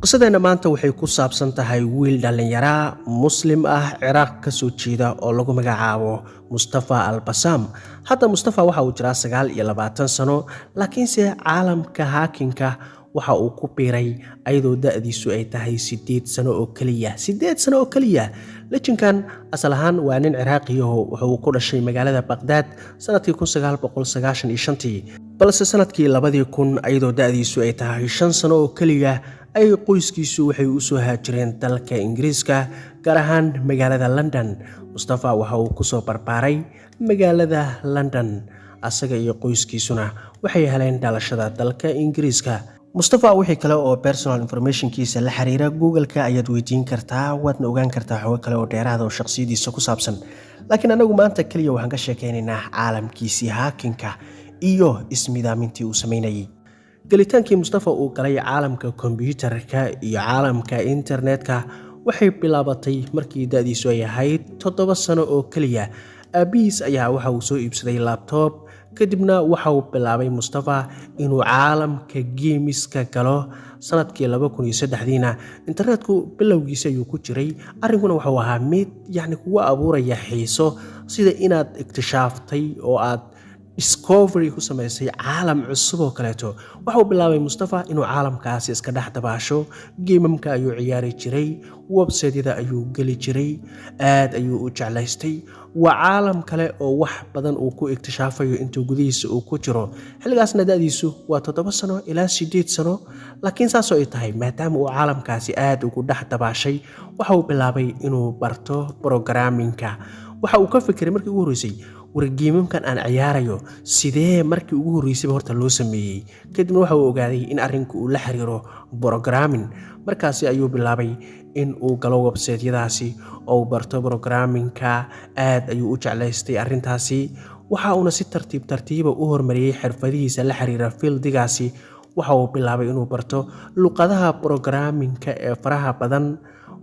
qisadeena maanta waxay ku saabsan tahay wiil dhalinyaro muslim ah Ciraaq ka soo jeeda oo lagu magacaabo Mustafa Al-Bassam. Hadda Mustafa waxa uu jiraa 29 sano, laakiinse caalamka hacking-ka waxa uu ku biiray ayadoo da'diisu ay tahay 8 sano oo kaliya. 8 sano oo kaliya. Lejinkan asal ahaan waa nin Ciraaqi ah oo wuxuu ku dhashay magaalada Baghdad sanadkii 1995. balse sanadkii 2000 ayadoo da'diisu ay tahay 5 sano oo kaliya ay qoyskiisu waxay u soo haajireen dalka Ingiriiska, gaar ahaan magaalada London. Mustafa waxa uu ku soo barbaaray magaalada London, asaga iyo qoyskiisuna waxay heleen dhalashada dalka Ingiriiska. Mustafa wixii kale oo personal information-kiisa la xiriira Google-ka ayaad weydiin kartaa, waadna ogaan kartaa xogo kale oo dheeraad ah oo shakhsiyadiisa ku saabsan. Laakiin anagu maanta kaliya waxaan ka sheekeynaynaa caalamkiisii hacking-ka iyo ismidaamintii uu sameynayay. Gelitaankii Mustafa uu galay caalamka kombiyuutarka iyo caalamka internetka waxay bilaabatay markii da'diisu ay ahayd 7 sano oo kaliya. Aabihiis ayaa waxa uu soo iibsaday laptop, kadibna waxa uu bilaabay Mustafa inuu caalamka gameska galo. Sanadkii 2003 internetku bilowgiisa ayuu ku jiray. Arrinkuna wuxuu ahaa mid kugu abuuraya xiiso, sida inaad iktishaftay oo aad discovery ku samaysay caalam cusub oo kaleeto. Waxa uu bilaabay Mustafa inuu caalamkaasi iska dhex dabaasho. Geemamka ayuu ciyaari jiray, website-yada ayuu geli jiray, aad ayuu u jeclaystay. Waa caalam kale oo wax badan uu ku iktishafayo intuu gudihiisa uu ku jiro. Xilligaasna da'diisu waa 7 sano ilaa 8 sano, laakiin saas oo ay tahay maadaama uu caalamkaasi aad ugu dhex dabaashay, waxa uu bilaabay inuu barto programming-ka. Waxa uu ka fikiray markii ugu horeysay wargeemamkan aan ciyaarayo sidee markii ugu horeysay horta loo sameeyay. Kadibna waxa uu ogaaday in arrinku uu la xiriiro programming. Markaasi ayuu bilaabay in uu galo website-yadaasi oo barto programming-ka. Aad ayuu u jeclaystay arrintaasi. Waxa uuna si tartiib u hormariyay xirfadihiisa la xiriira fieldigaasi. Waxa uu bilaabay inuu barto luqadaha programming-ka ee faraha badan.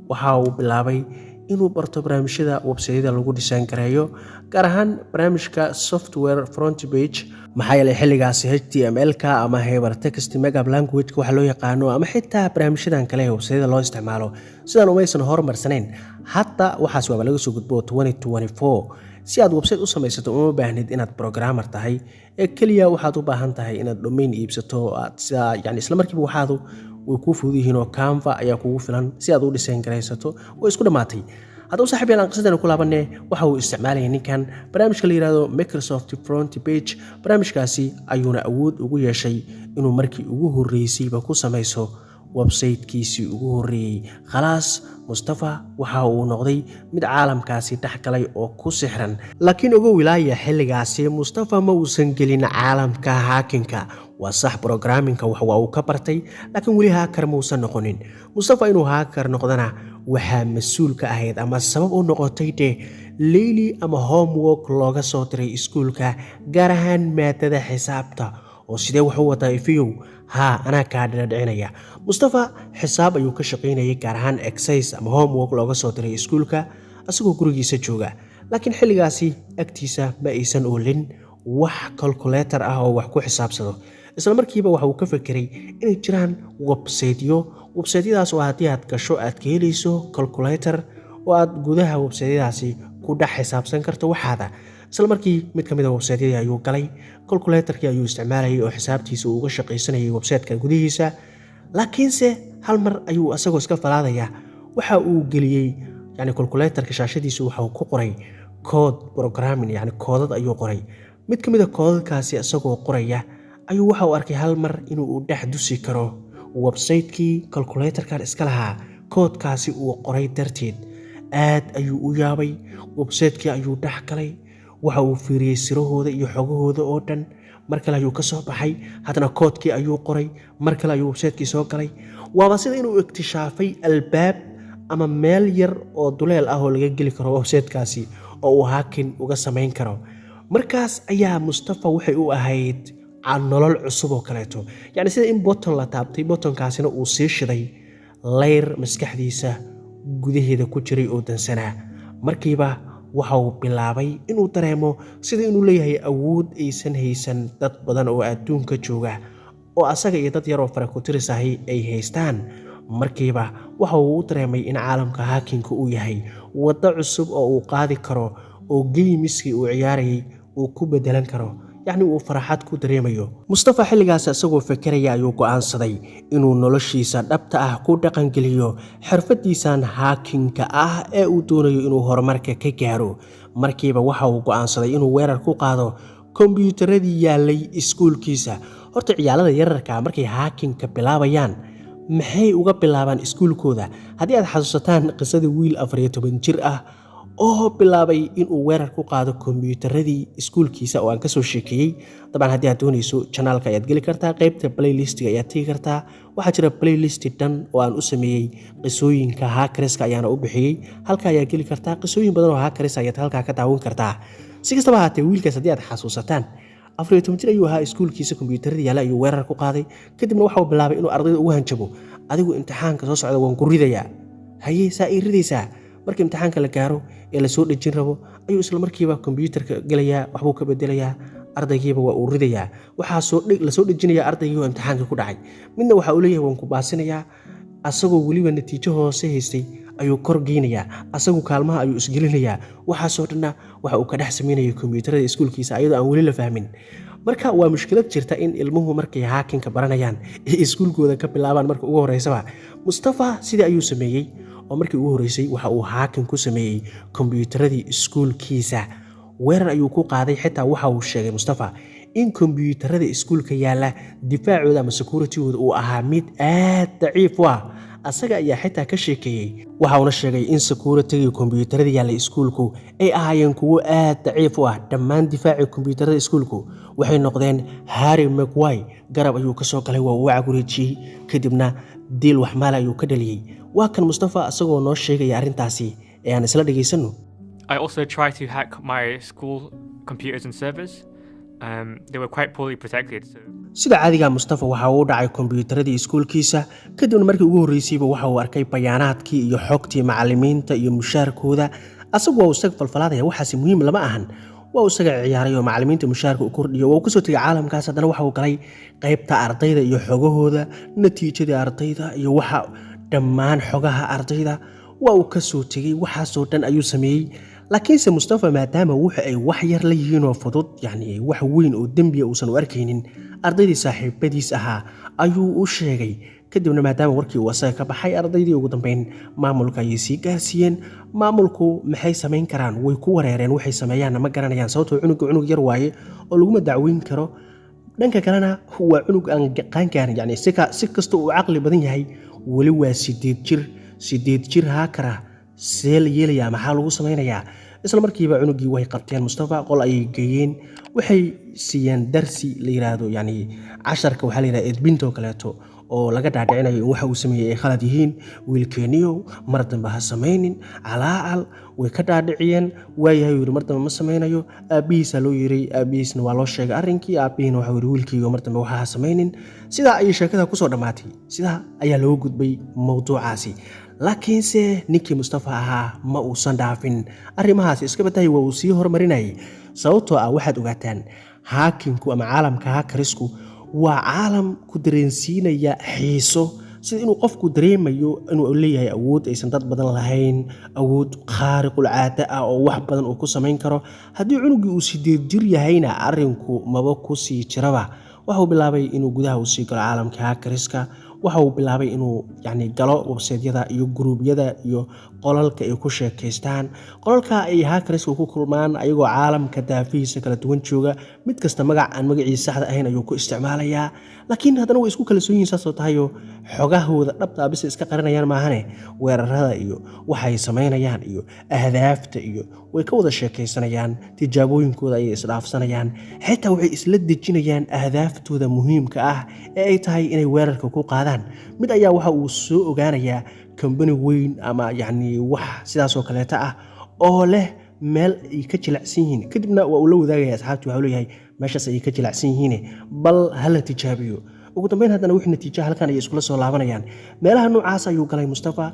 Waxa uu bilaabay inuu barto barnaamijyada website-yada lagu design gareeyo, gaar ahaan barnaamijka software front page. maxaa yeelay xilligaasi HTML-ka ama hypertext markup language-ka waxa loo yaqaano, ama xitaa barnaamijyadan kale ee website-yada loo isticmaalo sidaan umaysan horumarsaneyn. Hadda waxaas waa laga soo gudbo 2024. si aad website u samaysato uma baahnid inaad programmer tahay, ee kaliya waxaad u baahan tahay inaad domain iibsato. isla markiiba waxaadu way ku fududihiin oo Canva ayaa kugu filan si aad u design gareysato. way isku dhamaatay. haddaba saaxiib aan qisadana ku laabanay, waxa uu isticmaalayay ninkan barnaamijka la yiraahdo Microsoft Front Page. barnaamijkaasi ayuuna awood ugu yeeshay inuu markii ugu horeysayba ku samayso website-kiisii ugu horeeyay. khalaas Mustafa waxa uu noqday mid caalamkaasi dhaxgalay oo ku sixran. laakiin ugu wilaaya xilligaasi Mustafa ma uusan gelin caalamka hacking-ka. waa sax programming-ka waxa uu ka bartay, laakiin weli hacker ma uusan noqonin. Mustafa inuu hacker noqdana waxaa mas'uul ka ahayd ama sabab u noqotay layli ama homework looga soo diray iskuulka, gaar ahaan maadada xisaabta. oo sidee wax u wadaa ifiyow? anaa kaa dhadhicinaya. Mustafa xisaab ayuu ka shaqaynayay, gaar ahaan exercise ama homework looga soo diray iskuulka asagoo gurigiisa jooga. laakiin xilligaasi agtiisa ma aysan oolin wax calculator ah oo wax ku xisaabsado. isla markiiba waxa uu ka fikiray inay jiraan website-yadaas oo haddii aad gasho aad ka helayso calculator oo aad gudaha website-yadaasi ku dhex xisaabsan karto waxaada. isla markii mid ka mid ah website-yadii ayuu galay, calculator-kii ayuu isticmaalayay oo xisaabtiisa uga shaqaysanayay website-ka gudihiisa. laakiinse hal mar ayuu asagoo iska falaadaya waxa uu geliyay calculator-ka shaashadiisa waxa uu ku qoray code programming, koodad ayuu qoray. mid ka mid ah koodadkaasi asagoo qoraya ayuu waxa uu arkay hal mar inuu dhex dusi karo website-kii calculator-kan iska lahaa koodkaasi uu qoray darteed. aad ayuu u yaabay. website-kii ayuu dhex galay, waxa uu fiiriyay sirahooda iyo xogahooda oo dhan. mar kale ayuu ka soo baxay, haddana koodkii ayuu qoray. mar kale ayuu website-kii soo galay. waaba sida inuu iktishaafay albaab ama meel yar oo duleel ah oo laga geli karo website-kaasi oo uu hacking uga samayn karo. markaas ayaa Mustafa waxay u ahayd nolol cusub oo kaleeto. sida in button la taabtay, buttonkaasina uu sii shiday layr maskaxdiisa gudaheeda ku jiray oo dansanaa. markiiba waxa uu bilaabay inuu dareemo sida inuu leeyahay awood aysan haysan dad badan oo adduunka jooga oo asaga iyo dad yaroo faraku-tiris ahi ay haystaan. Markiiba waxa uu u dareemay in caalamka hackingka uu yahay waddo cusub oo uu qaadi karo oo geemiskii uu ciyaarayay uu ku beddelan karo, yacni uu farxad ku dareemayo. Mustafa xilligaas isagoo fekeraya ayuu go'aansaday inuu noloshiisa dhabta ah ku dhaqangeliyo xirfadiisan hackingka ah ee uu doonayo inuu horumarka ka gaaro. Markiiba waxa uu go'aansaday inuu weerar ku qaado kombiyuutaradii yaalay iskuulkiisa. Horta ciyaalada yararka markay hackingka bilaabayaan maxay uga bilaabaan iskuulkooda? Haddii aad xasuusataan qisadii wiil 14 jir ah oo bilaabay inuu weerar ku qaado kombiyuutaradii iskuulkiisa oo aan ka soo sheekeeyey. Dabcan haddii aad doonayso channelka ayaad geli kartaa, qaybta playlistiga ayaad tegi kartaa. Waxaa jira playlist dhan oo aan u sameeyey qisooyinka hackerska ayaana u bixiyey. Halka ayaad geli kartaa, qisooyin badan oo hackers ayaad halkaa ka daawan kartaa. Si kastaba haatee, wiilkaas haddii aad xasuusataan 14 jir ayuu ahaa, iskuulkiisa kombiyuutaradii yaala ayuu weerar ku qaaday. Kadibna waxa uu bilaabay inuu ardayda ugu hanjabo, adigu imtixaanka soo socda waan ku ridayaa. Haye saa ii ridaysaa? Marka imtixaanka la gaaro ee la soo dhejin rabo ayuu isla markiiba kombiyuutarka galayaa, waxbuu ka bedelayaa, ardaygiiba waa uu ridayaa. Waxaa la soo dhejinayaa ardaygii oo imtixaanka ku dhacay. Midna waxa uu leeyahay waan ku baasinayaa, asagoo weliba natiijo hoose haystay ayuu kor geynayaa, asagu kaalmaha ayuu isgelinayaa. Waxaasoo dhanna waxa uu ka dhex samaynayay kombiyuutarada iskuulkiisa iyadoo aan weli la fahmin. Marka waa mushkilad jirta in ilmuhu markay hackingka baranayaan ee iskuulkooda ka bilaabaan marka ugu horeysaba. Mustafa sidii ayuu sameeyey oo markii ugu horeysay waxa uu hacking ku sameeyey kombiyuutaradii iskuulkiisa. Weerar ayuu ku qaaday. Xitaa waxa uu sheegay Mustafa in kombiyuutarada iskuulka yaala difaacooda ama security-gooda uu ahaa mid aad daciif u ah. Asaga ayaa xitaa ka sheekeeyey. Waxa uuna sheegay in security-gii kombiyuutarada yaala iskuulku ay ahaayeen kuwo aad daciif u ah. Dhammaan difaacii kombiyuutarada iskuulku waxay noqdeen Harry Maguire. Garab ayuu ka soo galay, waa uu wareejiyey, kadibna diil wax maal ayuu ka dhaliyey. Waa kan Mustafa asagoo noo sheegaya arrintaasi ee aan isla dhageysano. I also tried to hack my school computers and servers. They were quite poorly protected. Sida caadiga Mustafa waxa uu dhacay kombiyuutaradii iskuulkiisa. Kadibna markii ugu horeysayba waxa uu arkay bayaanaadkii iyo xogtii macallimiinta iyo mushaarkooda. Asagu waa isaga falfalaadaya, waxaasi muhiim lama ahan. Waa isaga ciyaaray oo macallimiinta mushaarka u kordhiyo. Waa ku soo tagay caalamkaas. Haddana waxa uu galay qaybta ardayda iyo xogahooda, natiijada ardayda iyo waxa dhammaan xogaha ardayda. Waa uu ka soo tagay. Waxaasoo dhan ayuu sameeyey. laakiinse Mustafa maadaama waxa ay wax yar la yihiin oo fudud, yacni wax weyn oo dembiya uusan u arkaynin, ardaydii saaxiibadiis ahaa ayuu u sheegay. kadibna maadaama warkii uu asaga ka baxay, ardaydii ugu dambeyn maamulka ayay sii gaarsiiyeen. maamulku maxay samayn karaan? way ku wareereen, waxay sameeyaan ma garanayaan, sababtoo cunug yar waaye oo laguma dacweyn karo. dhanka kalena waa cunug aan qaangaarin, yacni si kasta uu caqli badan yahay weli waa 8 jir haakara. see la yeelayaa? maxaa lagu samaynayaa? isla markiiba cunugii way qabteen. Mustafa qol ayay geeyeen, waxay siiyeen darsi la yiraahdo, yacni casharka waxaa la yiraahdaa edbinto kaleeto oo laga dhaadhicinayo in waxa uu sameeyey ay khalad yihiin. wiilkeeniyow mar dambe ha samaynin, calaacal way ka dhaadhiciyeen. waayahay yiri mar dambe ma samaynayo. aabbihiisa loo yiray, aabbihiisna waa loo sheegay arrinkii. aabbihiina waxa yiri wiilkeyga mar dambe waxa ha samaynin. sidaa ayay sheekada kusoo dhammaatay. sidaa ayaa looga gudbay mowduucaasi. laakiinse ninkii Mustafa ahaa ma uusan dhaafin arrimahaasi. iska badayay waa uu sii horumarinayay. sababtoo ah waxaad ogaataan, haakinku ama caalamka hackersku waa caalam ku dareensiinaya xiiso, sida inuu qofku dareemayo inuu leeyahay awood aysan dad badan lahayn, awood khaariqul caada ah oo wax badan uu ku samayn karo. haddii cunugii uu 8 jir yahayna arrinku maba ku sii jiraba. waxa uu bilaabay inuu gudaha u sii galo caalamka hackerska. waxa uu bilaabay inuu yacni galo website-yada iyo gruubyada iyo qolalka ay ku sheekaystaan. qolalka ay hackerska ku kulmaan ayagoo caalamka daafihiisa kala duwan jooga. mid kasta magac aan magaciisa saxda ahayn ayuu ku isticmaalayaa. laakiin haddana way isku kala soon yihiin, saasoo tahayoo xogahooda dhabta ah bis iska qarinayaan maahane. weerarada iyo waxay samaynayaan iyo ahdaafta iyo way ka wada sheekaysanayaan. tijaabooyinkooda ayay isdhaafsanayaan. xitaa waxay isla dejinayaan ahdaaftooda muhiimka ah ee ay tahay inay weerarka ku qaadaan. mid ayaa waxa uu soo ogaanayaa kambani weyn ama yacni wax sidaasoo kaleeta ah oo leh meel ay ka jilicsan yihiin. kadibna waa uu la wadaagaya asxaabtii. waxa uu leeyahay meeshaas ayay ka jilicsan yihiin, bal hala tijaabiyo. ugu dambeyn haddana wixii natiijo halkan ayay iskula soo laabanayaan. meelaha noocaas ayuu galay Mustafa.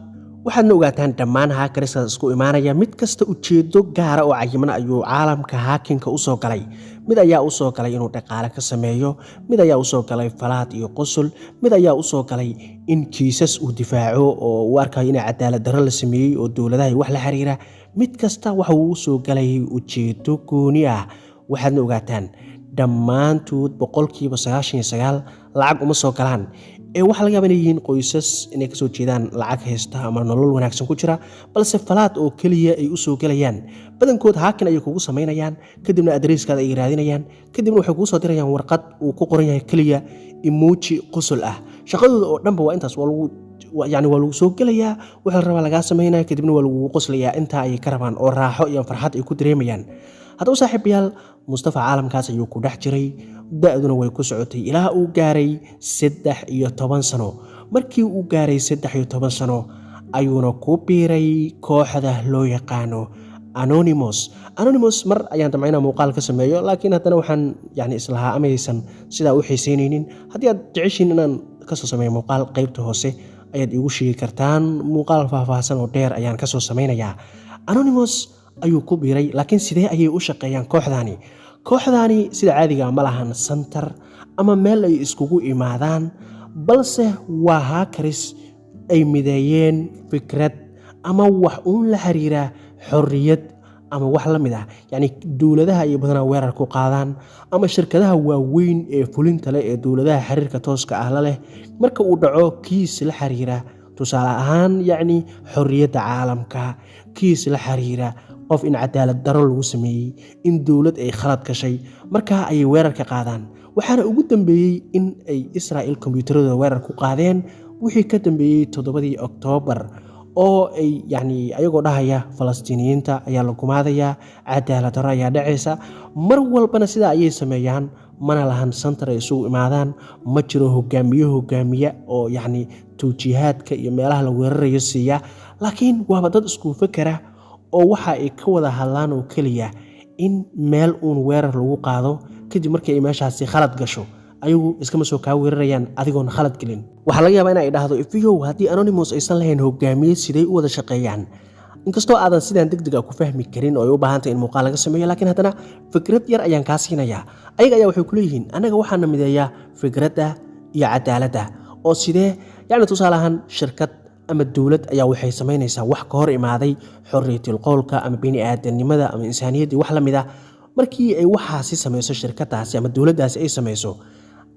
waxaadna ogaataan dhammaan haakariskaas isku imaanaya mid kasta ujeedo gaara oo cayiman ayuu caalamka haakinka usoo galay. mid ayaa usoo galay inuu dhaqaale ka sameeyo, mid ayaa usoo galay falaad iyo qosul, mid ayaa usoo galay in kiisas uu difaaco oo uu arkayo in cadaalad darro la sameeyey oo dowladaha wax la xiriira. mid kasta waxa uu usoo galay ujeedo gooni ah. waxaadna ogaataan dhammaantood 99% lacag uma soo galaan, ee waxa laga yaabaa inay yihiin qoysas inay kasoo jeedaan lacag haysta ama nolol wanaagsan ku jira, balse falaad oo keliya ay usoo galayaan. badankood haakin ayay kugu samaynayaan, kadibna adreyskaada ay raadinayaan, kadibna waxay kugu soo dirayaan warqad uu ku qoran yahay keliya emoji qusul ah. shaqadooda oo dhanba waa intaas, waa lagu soo gelayaa, waxa la rabaa lagaa samaynaya, kadibna waa lagugu qoslayaa. intaa ayay ka rabaan oo raaxo iyo farxad ay ku dareemayaan. haddaba saaxiibayaal, Mustafa caalamkaas ayuu ku dhex jiray, da'duna way ku socotay ilaa uu gaaray 13 sano. markii uu gaaray 13 sano ayuuna ku biiray kooxda loo yaqaano Anonymous. mar ayaan damcayna muuqaal ka sameeyo, laakiin haddana waxaan islahaa amaysan sidaa u xiiseynaynin. haddii aad jeceshiin inaan kasoo sameeyo muuqaal, qaybta hoose ayaad iigu sheegi kartaan. muuqaal faahfaahsan oo dheer ayaan kasoo sameynayaa. Anonymous ayuu ku biiray, laakiin sidee ayay u shaqeeyaan kooxdaani sida caadiga ma lahan center ama meel ay iskugu imaadaan, balse waa haakaris ay mideeyeen fikrad ama wax uun la xiriira xorriyad ama wax la mid ah. dowladaha ay badanaa weerar ku qaadaan ama shirkadaha waaweyn ee fulinta leh ee dowladaha xiriirka tooska ah la leh marka uu dhaco kiis la xiriira, tusaale ahaan xorriyadda caalamka, kiis la xiriira qof in cadaalad darro lagu sameeyey, in dowlad ay khalad gashay, markaa ayay weerar ka qaadaan. waxaana ugu dambeeyey in ay Israel kombiyuutarada weerar ku qaadeen wixii ka dambeeyey 7 Oktoobar, oo ay ayagoo dhahaya Falastiiniyiinta ayaa la gumaadaya, cadaalad darro ayaa dhacaysa. mar walbana sidaa ayay sameeyaan, mana lahan center ay isugu imaadaan, ma jiro hogaamiye oo tawjiihaadka iyo meelaha la weerarayo siiya, laakiin waaba dad isku fakera oo waxa ay ka wada hadlaan oo keliya in meel uun weerar lagu qaado, kadib markii ay meeshaasi khalad gasho ayagu iskama soo kaa weerarayaan adigoon khalad gelin. waxaa laga yaabaa in ay dhahdo ifiyow, haddii Anonymous aysan lahayn hogaamiye sidee u wada shaqeeyaan. inkastoo aadan sidaan degdeg ku fahmi karin oo ay u baahan tahay in muuqaal laga sameeyo, laakiin haddana fikrad yar ayaan kaa siinayaa. ayaga ayaa waxay ku leeyihiin anaga waxaana mideeyaa fikradda iyo cadaaladda. oo sidee? tusaale ahaan shirkad ama dowlad ayaa waxay samaynaysaa wax ka hor imaaday xorriyatul qowlka ama bini'aadanimada ama insaaniyadda wax la mid ah. markii ay waxaasi samayso shirkadaasi ama dowladdaasi ay samayso,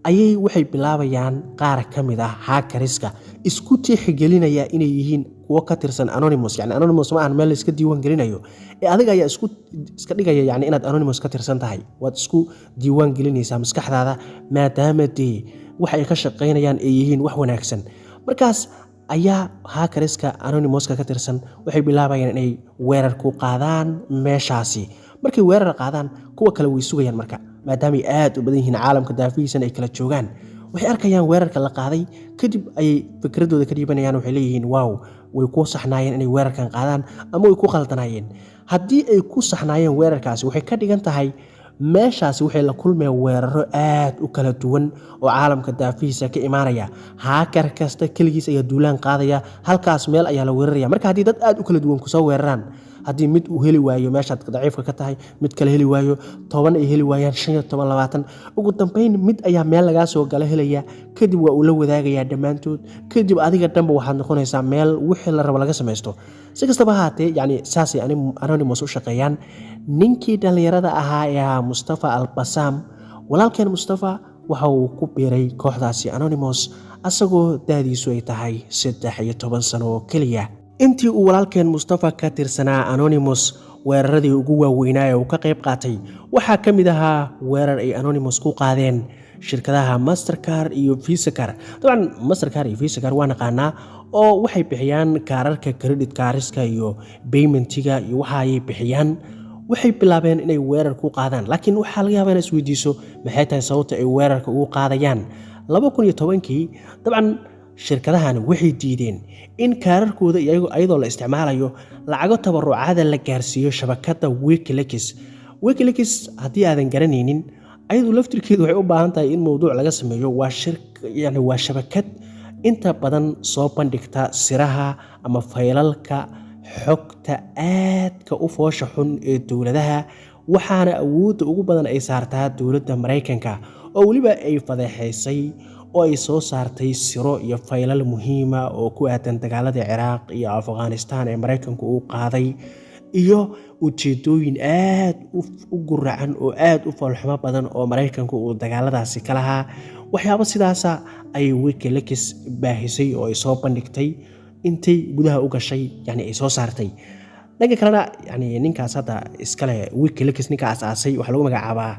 ayay waxay bilaabayaan qaar ka mid ah haakariska isku tixgelinaya inay yihiin kuwo ka tirsan Anonymous. Anonymous ma ahan meel la iska diiwaan gelinayo, ee adiga ayaa iska dhigaya inaad Anonymous ka tirsan tahay. waad isku diiwaan gelinaysaa maskaxdaada, maadaama waxa ay ka shaqaynayaan ay yihiin wax wanaagsan. markaas ayaa haakariska Anonymouska ka tirsan waxay bilaabayaan inay weerar ku qaadaan meeshaasi. markay weerar qaadaan, kuwa kale way sugayaan marka, maadaama ay aad u badan yihiin caalamka daafihiisana ay kala joogaan. waxay arkayaan weerarka la qaaday, kadib ayay fikradooda ka dhiibanayaan. waxay leeyihiin waaw, way ku saxnaayeen inay weerarkan qaadaan ama way ku khaldanaayeen. haddii ay ku saxnaayeen weerarkaasi, waxay ka dhigan tahay meeshaasi waxay la kulmayaan weeraro aad u kala duwan oo caalamka daafihiisa ka imaanaya. haakar kasta keligiis ayaa duulaan qaadaya, halkaas meel ayaa la weeraraya. marka haddii dad aad u kala duwan kusoo weeraraan, haddii mid uu heli waayo meeshaad daciifka ka tahay, mid kale heli waayo, 10 ay heli waayaan, 15, 20, ugu dambeyn mid ayaa meel lagaa soo gala helaya, kadib waa uu la wadaagayaa dhammaantood. kadib adiga dhanba waxaad noqonaysaa meel wixii la rabo laga samaysto. si kastaba haatee, saasay Anonymous u shaqeeyaan. ninkii dhallinyarada ahaa ee ahaa Mustafa Al-Bassam, walaalkeen Mustafa waxa uu ku biiray kooxdaasi Anonymous asagoo da'diisu ay tahay 13 sano oo keliya. intii uu walaalkeen Mustafa ka tirsanaa Anonymous, weeraradii ugu waaweynaa ee uu ka qayb qaatay waxaa ka mid ahaa weerar ay Anonymous ku qaadeen shirkadaha Mastercard iyo Visa. dabcan Mastercard iyo Visa waa naqaanaa, oo waxay bixiyaan kaararka credit cardska iyo paymentiga iyo waxa ay bixiyaan. waxay bilaabeen inay weerar ku qaadaan, laakiin waxaa laga yaabaa inaad isweydiiso maxay tahay sababta ay weerarka ugu qaadayaan. 2010kii dabcan shirkadahan waxay diideen in kaararkooda iyadoo la isticmaalayo lacago tabarucaada la gaarsiiyo shabakadda WikiLeaks. haddii aadan garanaynin, ayadu laftirkeedu waxay u baahan tahay in mowduuc laga sameeyo. waa shabakad inta badan soo bandhigta siraha ama faylalka xogta aadka u foosha xun ee dowladaha, waxaana awoodda ugu badan ay saartaa dowladda Maraykanka oo weliba ay fadeexaysay oo ay soo saartay siro iyo faylal muhiima oo ku aadan dagaaladii Ciraaq iyo Afghanistan ee Maraykanku uu qaaday iyo ujeedooyin aad u guracan oo aad u foolxumo badan oo Maraykanku uu dagaaladaasi ka lahaa. waxyaabo sidaasa ay WikiLeaks baahisay oo ay soo bandhigtay intay gudaha u gashay, yani ay soo saartay. dhanka kalena yani ninkaas hadda iskale WikiLeaks ninka asaasay waxaa lagu magacaabaa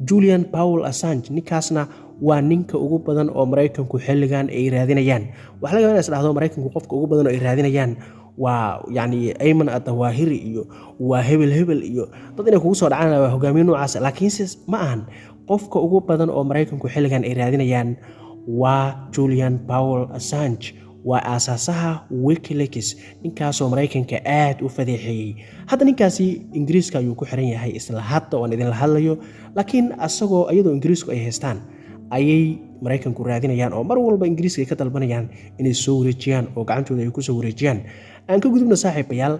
Julian Paul Assange. ninkaasna waa ninka ugu badan oo Maraykanku xilligan ay raadinayaan. waxaa laga yaabaa in isdhaahdo Maraykanku qofka ugu badan oo ay raadinayaan waa yani Ayman Adawahiri iyo waa hebel iyo dad inay kugu soo dhacaan waa hogaamiye noocaas, laakiinse ma ahan. qofka ugu badan oo Maraykanku xilligan ay raadinayaan waa Julian Paul Assange, waa aasaasaha WikiLeaks, ninkaasoo Maraykanka aad u fadeexeeyey. hadda ninkaasi Ingiriiska ayuu ku xiran yahay isla hadda oon idinla hadlayo, laakiin iyadoo Ingiriisku ay haystaan ayay Maraykanku raadinayaan oo mar walba Ingiriiska ay ka dalbanayaan inay soo wareejiyaan oo gacantooda ay ku soo wareejiyaan. aan ka gudubno saaxiibayaal,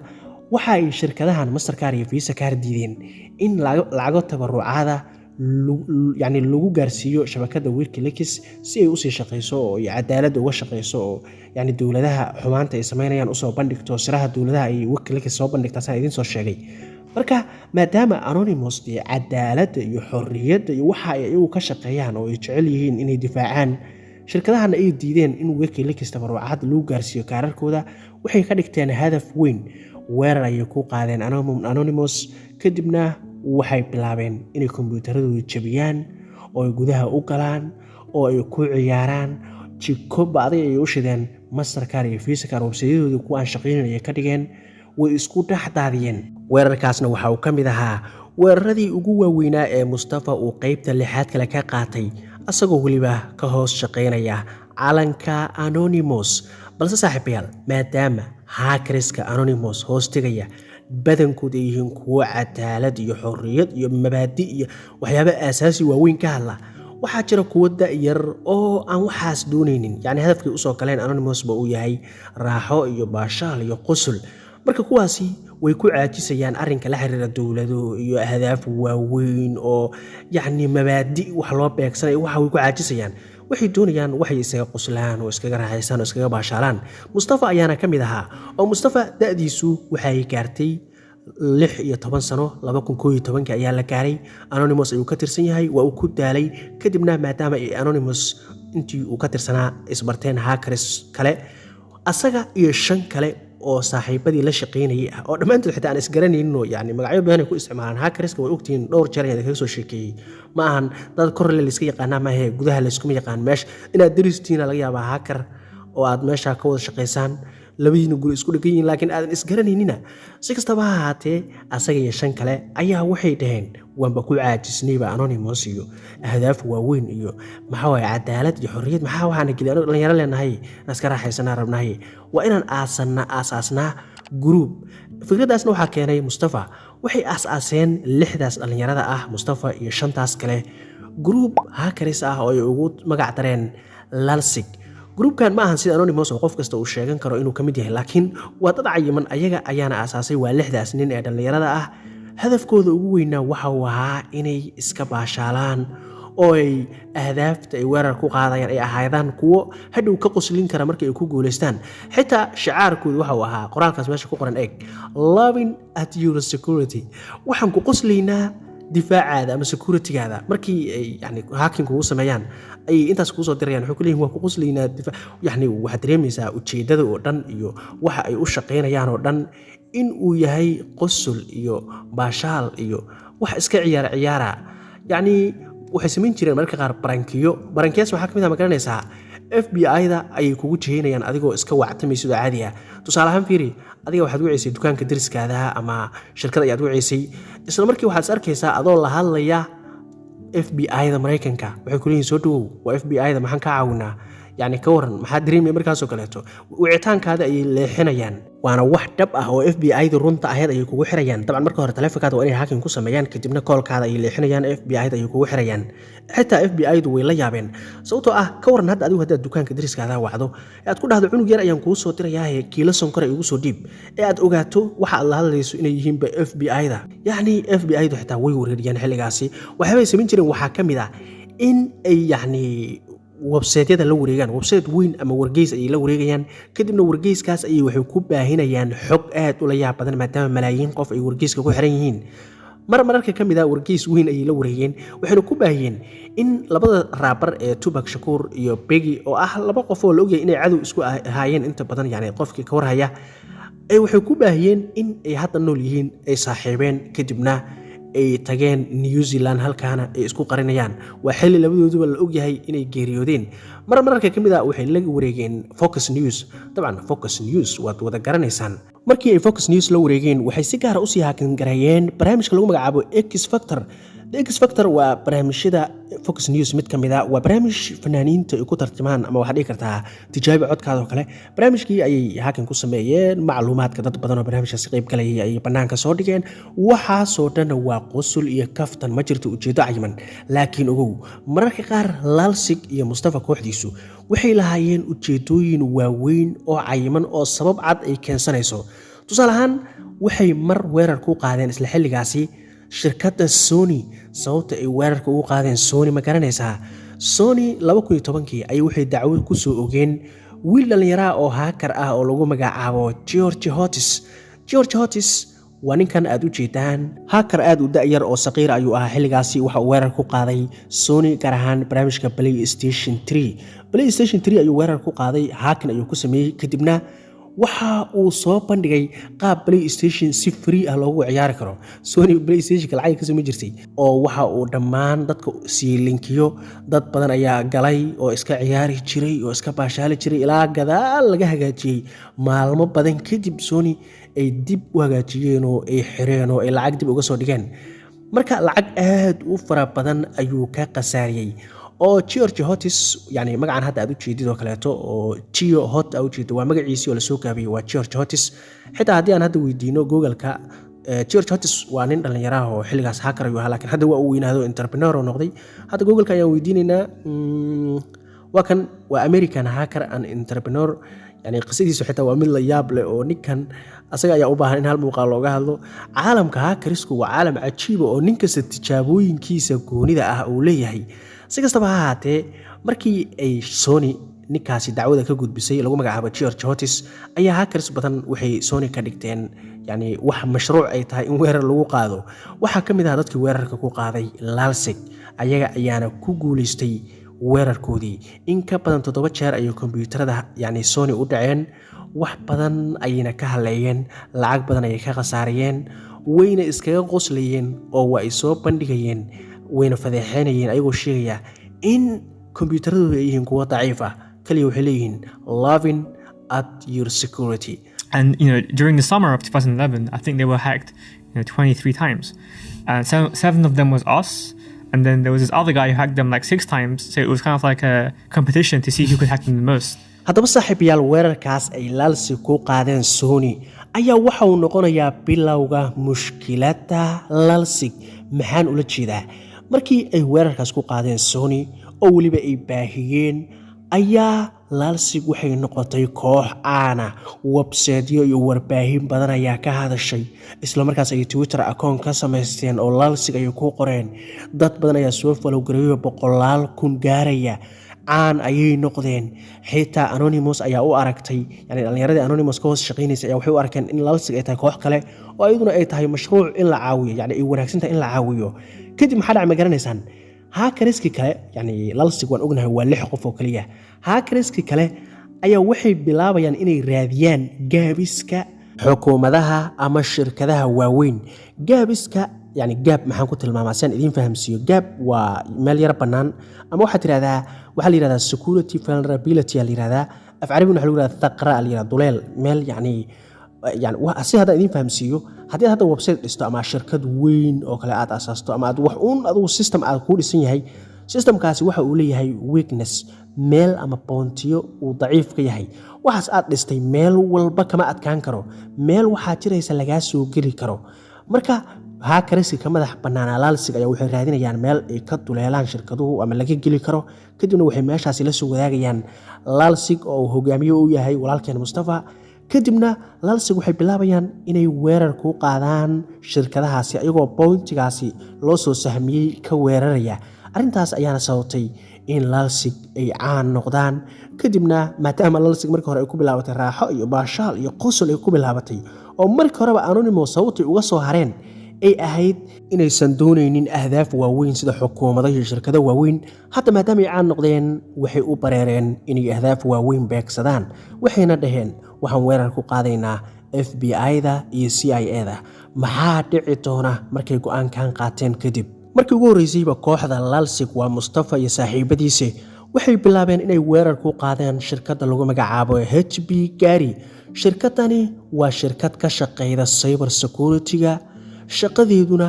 waxa ay shirkadahan Mastercard iyo Visa Card diideen in lacago tabarucaada yani lagu gaarsiiyo shabakada WikiLeaks si ay usii shaqeyso oo ay cadaalad uga shaqeyso oo yani dowladaha xumaanta ay sameynayaan usoo bandhigto siraha dowladaha ay WikiLeaks soo bandhigtaa saan idiin soo sheegay. marka maadaama Anonymous iyo cadaaladda iyo xorriyadda iyo waxa ay iyagu ka shaqeeyaan oo ay jecel yihiin inay difaacaan, shirkadahana ay diideen in WikiLeaks tabarucaad lagu gaarsiiyo kaararkooda, waxay ka dhigteen hadaf weyn. weerar ayay ku qaadeen Anonymous, kadibna waxay bilaabeen inay kombiyuutaradooda jabiyaan oo ay gudaha u galaan oo ay ku ciyaaraan. jiko bacday ay u shideen Mastercard iyo Visa Card websayadooda kuwa aan shaqaynin ay ka dhigeen, way isku dhexdaadiyeen. weerarkaasna waxa uu ka mid ahaa weeraradii ugu waaweynaa ee Mustafa uu qaybta 6aad kale ka qaatay, asagoo weliba ka hoos shaqaynaya calanka Anonymous. balse saaxiibayaal, maadaama hackerska Anonymous hoos tegaya badankooda ay yihiin kuwo cadaalad iyo xorriyad iyo mabaadi iyo waxyaabo aasaasi waaweyn ka hadla, waxaa jira kuwo da'yar oo aan waxaas doonaynin, yani hadafkay usoo galeen Anonymous ba uu yahay raaxo iyo baashaal iyo qusul. marka kuwaasi way ku caajisayaan arrinka la xiriira dowlado iyo ahdaaf waaweyn oo yani mabaadi wax loo beegsanayo, waxa way ku caajisayaan. waxay doonayaan waxay isaga qoslaan oo iskaga raaxaystaan oo iskaga baashaalaan. Mustafa ayaana ka mid ahaa, oo Mustafa da'diisu waxay gaartay 16 sano. 2011 ayaa la gaaray. Anonymous ayuu ka tirsan yahay, waa uu ku daalay. kadibna maadaama ay Anonymous intii uu ka tirsanaa isbarteen hackers kale, asaga iyo 5 kale oo saaxiibadii la shaqeynayay ah oo dhammaantood xitaa aan isgaranaynin oo yani magacyo badan ay ku isticmaalaan. hackerska way ogtihiin, dhowr jeer ayaan kaga soo sheekeeyey. ma ahan dad korle la iska yaqaanaa maahe, gudaha la iskuma yaqaan. meesha inaad daristiina laga yaabaa hacker oo aad meesha ka wada shaqaysaan, labadiina guri isku dhagan yihiin laakiin aadan isgaranaynina. si kastaba ha ahaatee, asaga iyo 5 kale ayaa waxay dhaheen waanba ku caajisnayba Anonymous iyo ahdaaf waaweyn iyo maxaa waaye cadaalad iyo xorriyad, maxaa waxaana geli dhalinyaro leenahay inaan iska raaxaysanaa rabnahay, waa inaan aasaasnaa group. fikradaasna waxaa keenay Mustafa. waxay aasaaseen 6daas dhalinyarada ah, Mustafa iyo 5taas kale, group hackers ah oo ay ugu magac dareen Lalsig. groupkan ma ahan sida Anonymous oo qof kasta uu sheegan karo inuu ka mid yahay, laakiin waa dad cayiman. ayaga ayaana aasaasay, waa 6daas nin ee dhalinyarada ah. hadafkooda ugu weynaa waxa uu ahaa inay iska baashaalaan oo ay ahdaafta ay weerar ku qaadayaan ay ahaydaan kuwo hadhow ka qoslin kara markay ku guuleystaan. xitaa shicaarkooda waxa uu ahaa qoraalkaas meesha ku qoran, loving at your security, waxaan ku qoslaynaa difaacaada ama securitygaada. markii ay yani hacking ugu sameeyaan ay intaas ku soo dirayaan, wuxuu leeyahay waa ku qoslaynaa yani waxaad dareemaysaa ujeedada oo dhan iyo waxa ay u shaqaynayaan oo dhan in uu yahay qosul iyo baashaal iyo wax iska ciyaara. yani waxay samayn jireen marka qaar barankiyaas waxaa kamid ah ma garanaysaa, FBI-da ayay kugu jihaynayaan adigoo iska wactamaysid oo caadi ah. tusaale ahaan fiiri, adiga waxaad waceysay dukaanka dariskaada ama shirkad ayaad waceysay, isla markii waxaad is arkaysaa adoo la hadlaya FBI-da Maraykanka. waxay ku leeyihiin soo dhawow, waa FBI-da, maxaan ka caawinaa? يعني ka waran maxaa dareemay markaasoo kaleeto wicitaankaada ay leexinayaan waana wax dhab ah oo FBI-da runta ahayd ay kugu xirayaan dabcan marka hore taleefankaada waa inay hacking ku sameeyaan kadibna koolkaada ay leexinayaan FBI-da ay kugu xirayaan xitaa FBI-du way la yaabeen sababtoo ah ka waran hadda adigu haddaad dukaanka dariskaada wacdo ee aad ku dhahdo cunug yar ayaan kuu soo dirayaa kiilo sonkor igu soo dhiib ee aad ogaato waxa aad la hadlayso inay yihiinba FBI-da yacni FBI-du xitaa way wareeriyaan xilligaasi waxyaabay samayn jireen waxaa ka mid ah in ay yacni websaytyada la wareegaan websayt weyn ama wargeys ayay la wareegayaan kadibna wargeyskaas ayay waxay ku baahinayaan xog aad u la yaab badan maadaama malaayiin qof ay wargeyska ku xiran yihiin mararka ka mid ah wargeys weyn ayay la wareegeen waxayna ku baahiyeen in labada raabar ee Tupac Shakur iyo Biggie oo ah laba qof oo la ogyahay inay cadow isku ahaayeen inta badan yani qofkii ka warhaya ay waxay ku baahiyeen in ay hadda nool yihiin ay saaxiibeen kadibna ay tageen New Zealand halkaana ay isku qarinayaan waa xilli labadooduba la ogyahay inay geeriyoodeen mararka ka mid ah waxay la wareegeen Focus News dabcan Focus News waad wada garanaysaan markii ay Focus News la wareegeen waxay si gaar ah u sii haakan gareeyeen barnaamijka lagu magacaabo X Factor X Factor waa barnaamijyada Focus News mid ka mid ah waa barnaamij fanaaniinta ay ku tarjumaan ama waxa dhici kartaa tijaabi codkaada oo kale barnaamijkii ayay haakan ku sameeyeen macluumaadka dad badan oo barnaamijkaasi qayb galayay ay banaanka soo dhigeen waxaasoo dhan waa qusul iyo kaftan ma jirto ujeedo cayiman laakiin ogow mararka qaar Lalsig iyo Mustafa kooxdiisu waxay lahaayeen ujeedooyin waaweyn oo cayiman oo sabab cad ay keensanayso tusaale ahaan waxay mar weerar ku qaadeen isla xilligaasi shirkadda Sony sababta ay weerarka ugu qaadeen Sony ma garanaysaa Sony 2010kii ay waxay dacwad ku soo ogeen wiil dhalinyaro oo hacker ah oo lagu magacaabo George Hotis waa ninkan aad u jeedaan hacker aad u da'yar oo saqiir ayuu ahaa xilligaasi waxa uu weerar ku qaaday Sony gaar ahaan barnaamijka PlayStation 3 ayuu weerar ku qaaday hacking ayuu ku sameeyay kadibna waxa uu soo bandhigay qaab PlayStation si free ah loogu ciyaari karo Sony PlayStation lacag ka soo jirtay oo waxa uu dhammaan dadka si linkiyo dad badan ayaa galay oo iska ciyaari jiray oo iska baashaali jiray ilaa gadaal laga hagaajiyay maalmo badan kadib Sony ay dib u hagaajiyeen oo ay xireen oo ay lacag dib uga soo dhigeen marka lacag aad u fara badan ayuu ka qasaariyay oo George Hotis yani magacan hadda aad u jeedid oo kaleeto oo Geo Hot aad u jeedid waa magaciisa oo la soo gaabiyay waa George Hotis xitaa haddii aan hadda weydiino Google-ka George Hotis waa nin dhalinyaro ah oo xilligaas hacker ayuu ahaa laakiin hadda waa uu weynaado entrepreneur oo noqday hadda Google-ka ayaan weydiinaynaa waa American hacker and entrepreneur yani qisadiisu xitaa waa mid la yaab leh oo ninkan asaga ayaa u baahan in hal muuqaal looga hadlo caalamka hackersku waa caalam cajiib oo nin kasta tijaabooyinkiisa goonida ah uu leeyahay si kastaba ha ahaatee markii ay Sony ninkaasi dacwada ka gudbisay lagu magacaabo George Hotis ayaa hackers badan waxay Sony ka dhigteen yani wax mashruuc ay tahay in weerar lagu qaado waxa ka mid ah dadkii weerarka ku qaaday Lalsig ayaga ayaana ku guuleystay weerarkoodii in ka badan 7 jeer ayay kombiyuutarada yani Sony u dhaceen wax badan ayayna ka haleeyeen lacag badan ayay ka khasaariyeen wayna iskaga qoslayeen oo waa ay soo bandhigayeen wayna fadeexeynayeen ayagoo sheegaya in kombiyuutaradu ay yihiin kuwa daciif ah kaliya waxay leeyihiin loving at your security. And during the summer of 2011 I think they were hacked 23 times and seven of them was us and then there was this other guy who hacked them like 6 times so it was kind of like a competition to see who could hack them the most. haddaba saaxiibayaal weerarkaas ay Lalsig ku qaadeen Sony ayaa waxa uu noqonayaa bilowga mushkiladda Lalsig maxaan ula jeedaa markii ay weerarkaas ku qaadeen Sony oo waliba ay baahiyeen ayaa Lalsig waxay noqotay koox aana website iyo warbaahin badan ayaa ka hadashay isla markaas ay Twitter account ka samaysteen oo Lalsig ay ku qoreen dad badan ayaa soo follow gareeyay 100,000 gaaraya aan ayay noqdeen xitaa Anonymous ayaa u aragtay yani dhalinyaradii Anonymous ka hoos shaqeynaysa ayaa waxay u arkeen in Lalsig ay tahay koox kale oo ayaduna ay tahay mashruuc in la caawiyo yani ay wanaagsan tahay in la caawiyo kadib maxaa dhacay ma garanaysaan hackerski kale yani Lalsig waan ognahay waa 6 qof oo kaliya hackerski kale ayaa waxay bilaabayaan inay raadiyaan gaabiska xukuumadaha ama shirkadaha waaweyn gaabiska يعني جاب maxaan ku tilmaamaa san idin fahamsiyo gap waa meel yar banaan ama waxa tiraahdaa waxa la yiraahdaa security vulnerability la yiraahdaa af carabi waxa lagu yiraahdaa thaqra la yiraahdaa duleel meel yani waa si hada idin fahamsiyo hadii website dhisto ama shirkad weyn oo kale aad asaasto ama aad wax uun adigu system aad ku dhisan yahay systemkaasi waxa uu leeyahay weakness, meel ama boontiyo uu daciif ka yahay. waxaas aad dhistay meel walba kama adkaan karo, meel waxaa jiraysa lagaa soo geli karo. marka hackerska ka madax bannaan lalsig ayaa waxay raadinayaan meel ay ka duleelaan shirkaduhu ama laga geli karo, kadibna waxay meeshaasi la soo wadaagayaan lalsig oo uu hogaamiye u yahay walaalkeen Mustafa. kadibna lalsig waxay bilaabayaan inay weerar ku qaadaan shirkadahaasi ayagoo boontigaasi loo soo sahmiyey ka weeraraya. arrintaas ayaana sababtay in lalsig ay caan noqdaan. kadibna maadaama lalsig markii hore ay ku bilaabatay raaxo iyo baashaal iyo qosol ay ku bilaabatay, oo markii horeba Anonymous sababtay uga soo hareen ay ahayd inaysan doonaynin ahdaaf waaweyn sida xukuumado iyo shirkado waaweyn, hadda maadaama ay caan noqdeen waxay u bareereen inay ahdaaf waaweyn beegsadaan. waxayna dhaheen waxaan weerar ku qaadaynaa FBI-da iyo CIA-da. maxaa dhici doona markay go'aankan qaateen kadib? markii ugu horreysayba kooxda lalsig waa Mustafa iyo saaxiibadiisa waxay bilaabeen inay weerar ku qaadeen shirkadda lagu magacaabo HB Gary. shirkadani waa shirkad ka shaqeyda cyber security-ga, shaqadeeduna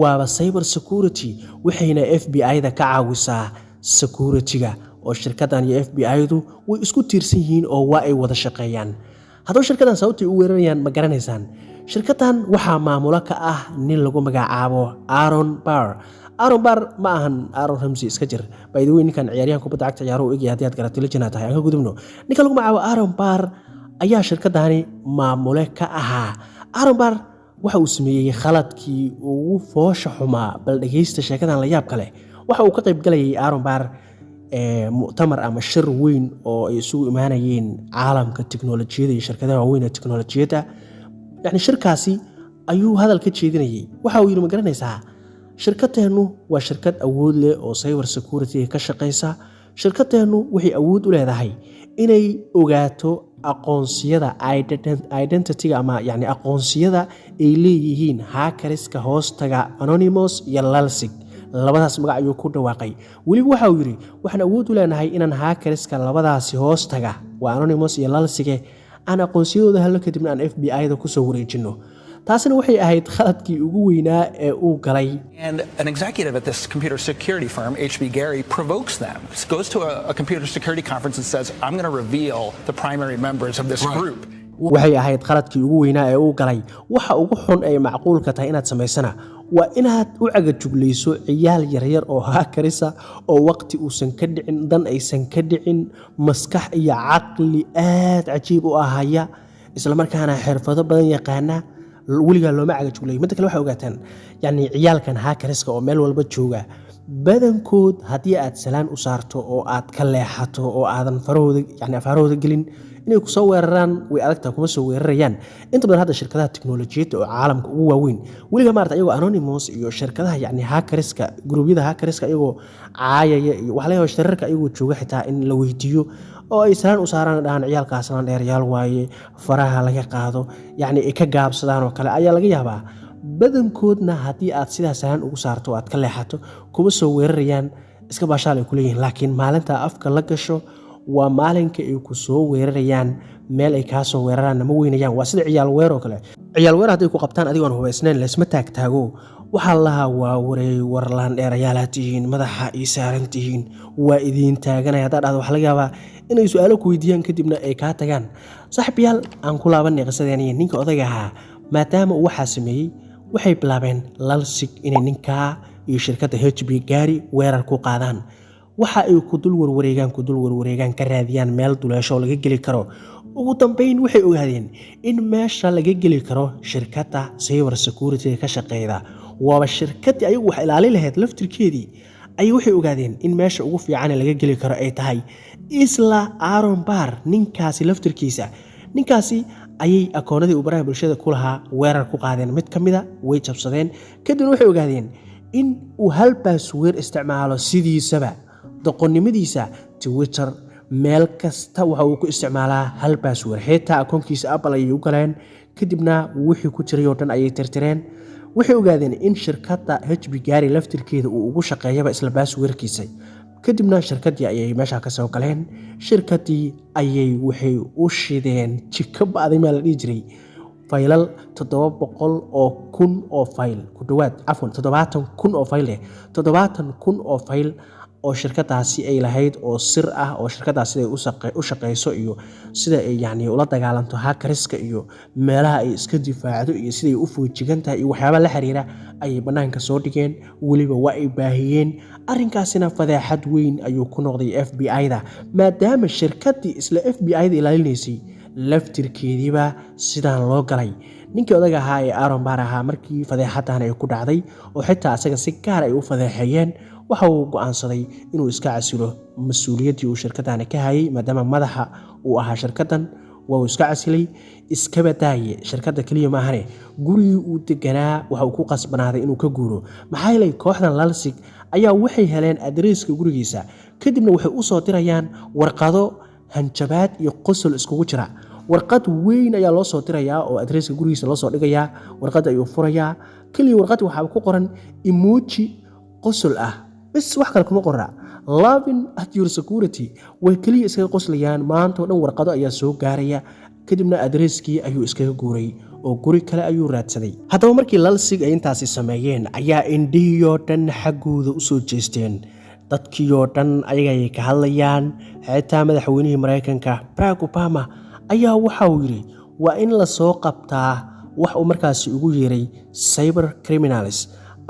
waaba cyber security, waxayna FBI-da ka caawisaa security-ga. oo shirkaddan iyo FBI-du way isku tiirsan yihiin oo waa ay wada shaqeeyaan. haddaba shirkaddan sababtay u weerarayaan ma garanaysaan? shirkaddan waxaa maamulo ka ah nin lagu magacaabo Aaron Barr. Aaron Barr ma ahan Aaron Ramsey iska jir, by the way ninkan ciyaaryahan kubadda cagta ciyaaro u egyahay haddii aad garato legend tahay. aan ka gudubno, ninka lagu magacaabo Aaron Barr ayaa shirkaddani maamule ka ahaa. Aaron Barr waxa uu sameeyey khaladkii ugu foosha xumaa, bal dhageysta sheekadan la yaab kale. waxa uu ka qayb galayay Aaron Barr mu'tamar ama shir weyn oo ay isugu imaanayeen caalamka tiknoolajiyada iyo shirkadaha waaweyn ee tiknoolajiyada. yani shirkaasi ayuu hadal ka jeedinayay. waxa uu yidhi ma garanaysaa, shirkadeennu waa shirkad awood leh oo cyber security ka shaqeysa. shirkadeennu waxay awood u leedahay inay ogaato aqoonsiyada identity-ga ama yani aqoonsiyada ay leeyihiin hackerska hoostaga Anonymous iyo lalsig. labadaas magac ayuu ku dhawaaqay. weliba waxa uu yidhi waxaan awood u leenahay inaan hackerska labadaasi hoostaga waa Anonymous iyo lalsige aan aqoonsiyadooda helno, kadibna aan FBI-da kusoo wareejino. taasina waxay ahayd khaladkii ugu weynaa ee uu galay. And an executive at this computer security firm, HB Gary, provokes them, goes to a computer security conference and says, I'm going to reveal the primary members of this group. waxay ahayd khaladkii ugu weynaa ee uu galay. waxa ugu xun ee macquulka tahay inaad samaysana waa inaad u cagajuglayso ciyaal yaryar oo hackerisa oo waqti uusan ka dhicin, dan aysan ka dhicin, maskax iyo caqli aad cajiib u ahaya, isla markaana xirfado badan yaqaana. weligaa looma cagajuglayo. midda kale waxay ogaataan yani ciyaalkan hackerska oo meel walba jooga badankood haddii aad salaan u saarto oo aad ka leexato oo aadan afaarahooda gelin inay ku soo weeraraan way adagtaa, kuma soo weerarayaan. inta badan hadda shirkadaha tiknoolajiyadda oo caalamka ugu waaweyn weliga maarata ayagoo Anonymous iyo shirkadaha hackerska gruubyada hackerska ayagoo caayaya iyo waxa laga yaabaa shirarka ayagoo jooga xitaa in la weydiiyo oo ay salaan u saaraan dhahan ciyaalkaas aan dheeryaal waaye, faraha laga qaado, ay ka gaabsadaan oo kale ayaa laga yaabaa. badankoodna haddii aad sidaas salaan ugu saarto oo aad ka leexato kuma soo weerarayaan, iska baashaal ay ku leeyihiin. laakiin maalinta afka la gasho waa maalinka ay ku soo weerarayaan, meel ay kaa soo weeraraan nama weynayaan. waa sida ciyaal weer oo kale. ciyaal weer hadday ku qabtaan adigoon hubaysnayn laysma taagtaago. waxaa lahaa waa wareey warlaan dheerayaalaad tihiin, madaxa ii saaran tihiin, waa idiin taaganaya. haddaad dhahdo waxa laga yaabaa inay su-aalo ku weydiiyaan kadibna ay kaa tagaan. saaxiibayaal aan ku laabanay qisadeeniyo ninka odayga ahaa maadaama uu waxaa sameeyey waxay bilaabeen lalsig inay ninkaa iyo shirkadda HB Gary weerar ku qaadaan. waxa ay ku dul warwareegaan ka raadiyaan meel duleesho laga geli karo. ugu dambeyn waxay ogaadeen in meesha laga geli karo shirkadda cyber security ka shaqeyda waaba shirkaddii ayagu wax ilaali lahayd laftirkeedii. ay waxay ogaadeen in meesha ugu fiican laga geli karo ay tahay isla Aaron Barr ninkaasi laftirkiisa. ninkaasi ayay akoonadii baraha bulshada ku lahaa weerar ku qaadeen. mid ka mida way jabsadeen, kadibna waxay ogaadeen in uu hal password isticmaalo sidiisaba. doqonnimadiisa Twitter meel kasta waxa uu ku isticmaalaa hal password. xitaa akoonkiisa Apple ayay u galeen, kadibna wixii ku jiray oo dhan ayay tirtireen. waxay ogaadeen in shirkadda HB Gary laftirkeeda uu ugu shaqeeyaba isla passwordkiisa. kadibna shirkaddii ayay meesha ka soo galeen. shirkaddii ayay waxay u shideen jiko ba'day ma la dhihi jiray faylal 700,000 oo fayl ku dhawaad 70,000 oo fayl 70,000 oo fayl oo shirkadaasi ay lahayd oo sir ah oo shirkadaasi ay u shaqeyso iyo sida ay yacni ula dagaalanto hackeriska iyo meelaha ay iska difaacdo iyo sida ay u foojigan tahay iyo waxyaaba la xiriira ayay bannaanka soo dhigeen weliba waa ay baahiyeen arrinkaasina fadeexad weyn ayuu ku noqday FBI-da maadaama shirkadii isla FBI-da ilaalinaysay laftirkeediiba sidaan loo galay ninkii odaga ahaa ee Aaron Barr ahaa markii fadeexadan ay ku dhacday oo xitaa asaga si gaar ay u fadeexayeen waxa uu go'aansaday inuu iska casilo mas'uuliyaddii uu shirkadani ka hayay maadaama madaxa uu ahaa shirkadan waa uu iska casilay iska badaaye shirkadda kaliya maahane gurigii uu deganaa waxa uu ku qasbanaaday inuu ka guuro maxaa yeelay kooxdan lalsig ayaa waxay heleen adreeska gurigiisa kadibna waxay u soo dirayaan warqado hanjabaad iyo qosol iskugu jira warqad weyn ayaa loo soo dirayaa oo adreeska gurigiisa loo soo dhigayaa warqad ayuu furayaa kaliya warqad waxaa ku qoran emoji qosol ah bas wax kale kuma qorra loving at your security way kaliya iskaga qoslayaan maanta oo dhan warqado ayaa soo gaaraya kadibna adreeskii ayuu iskaga guuray oo guri kale ayuu raadsaday haddaba markii lalsig ay intaasi sameeyeen ayaa indhihiyoo dhan xaggooda u soo jeesteen dadkiioo dhan ayagay ka hadlayaan xitaa madaxweynihii Mareykanka Barack Obama ayaa waxa uu yiri waa in la soo qabtaa wax uu markaasi ugu yeeray cyber criminals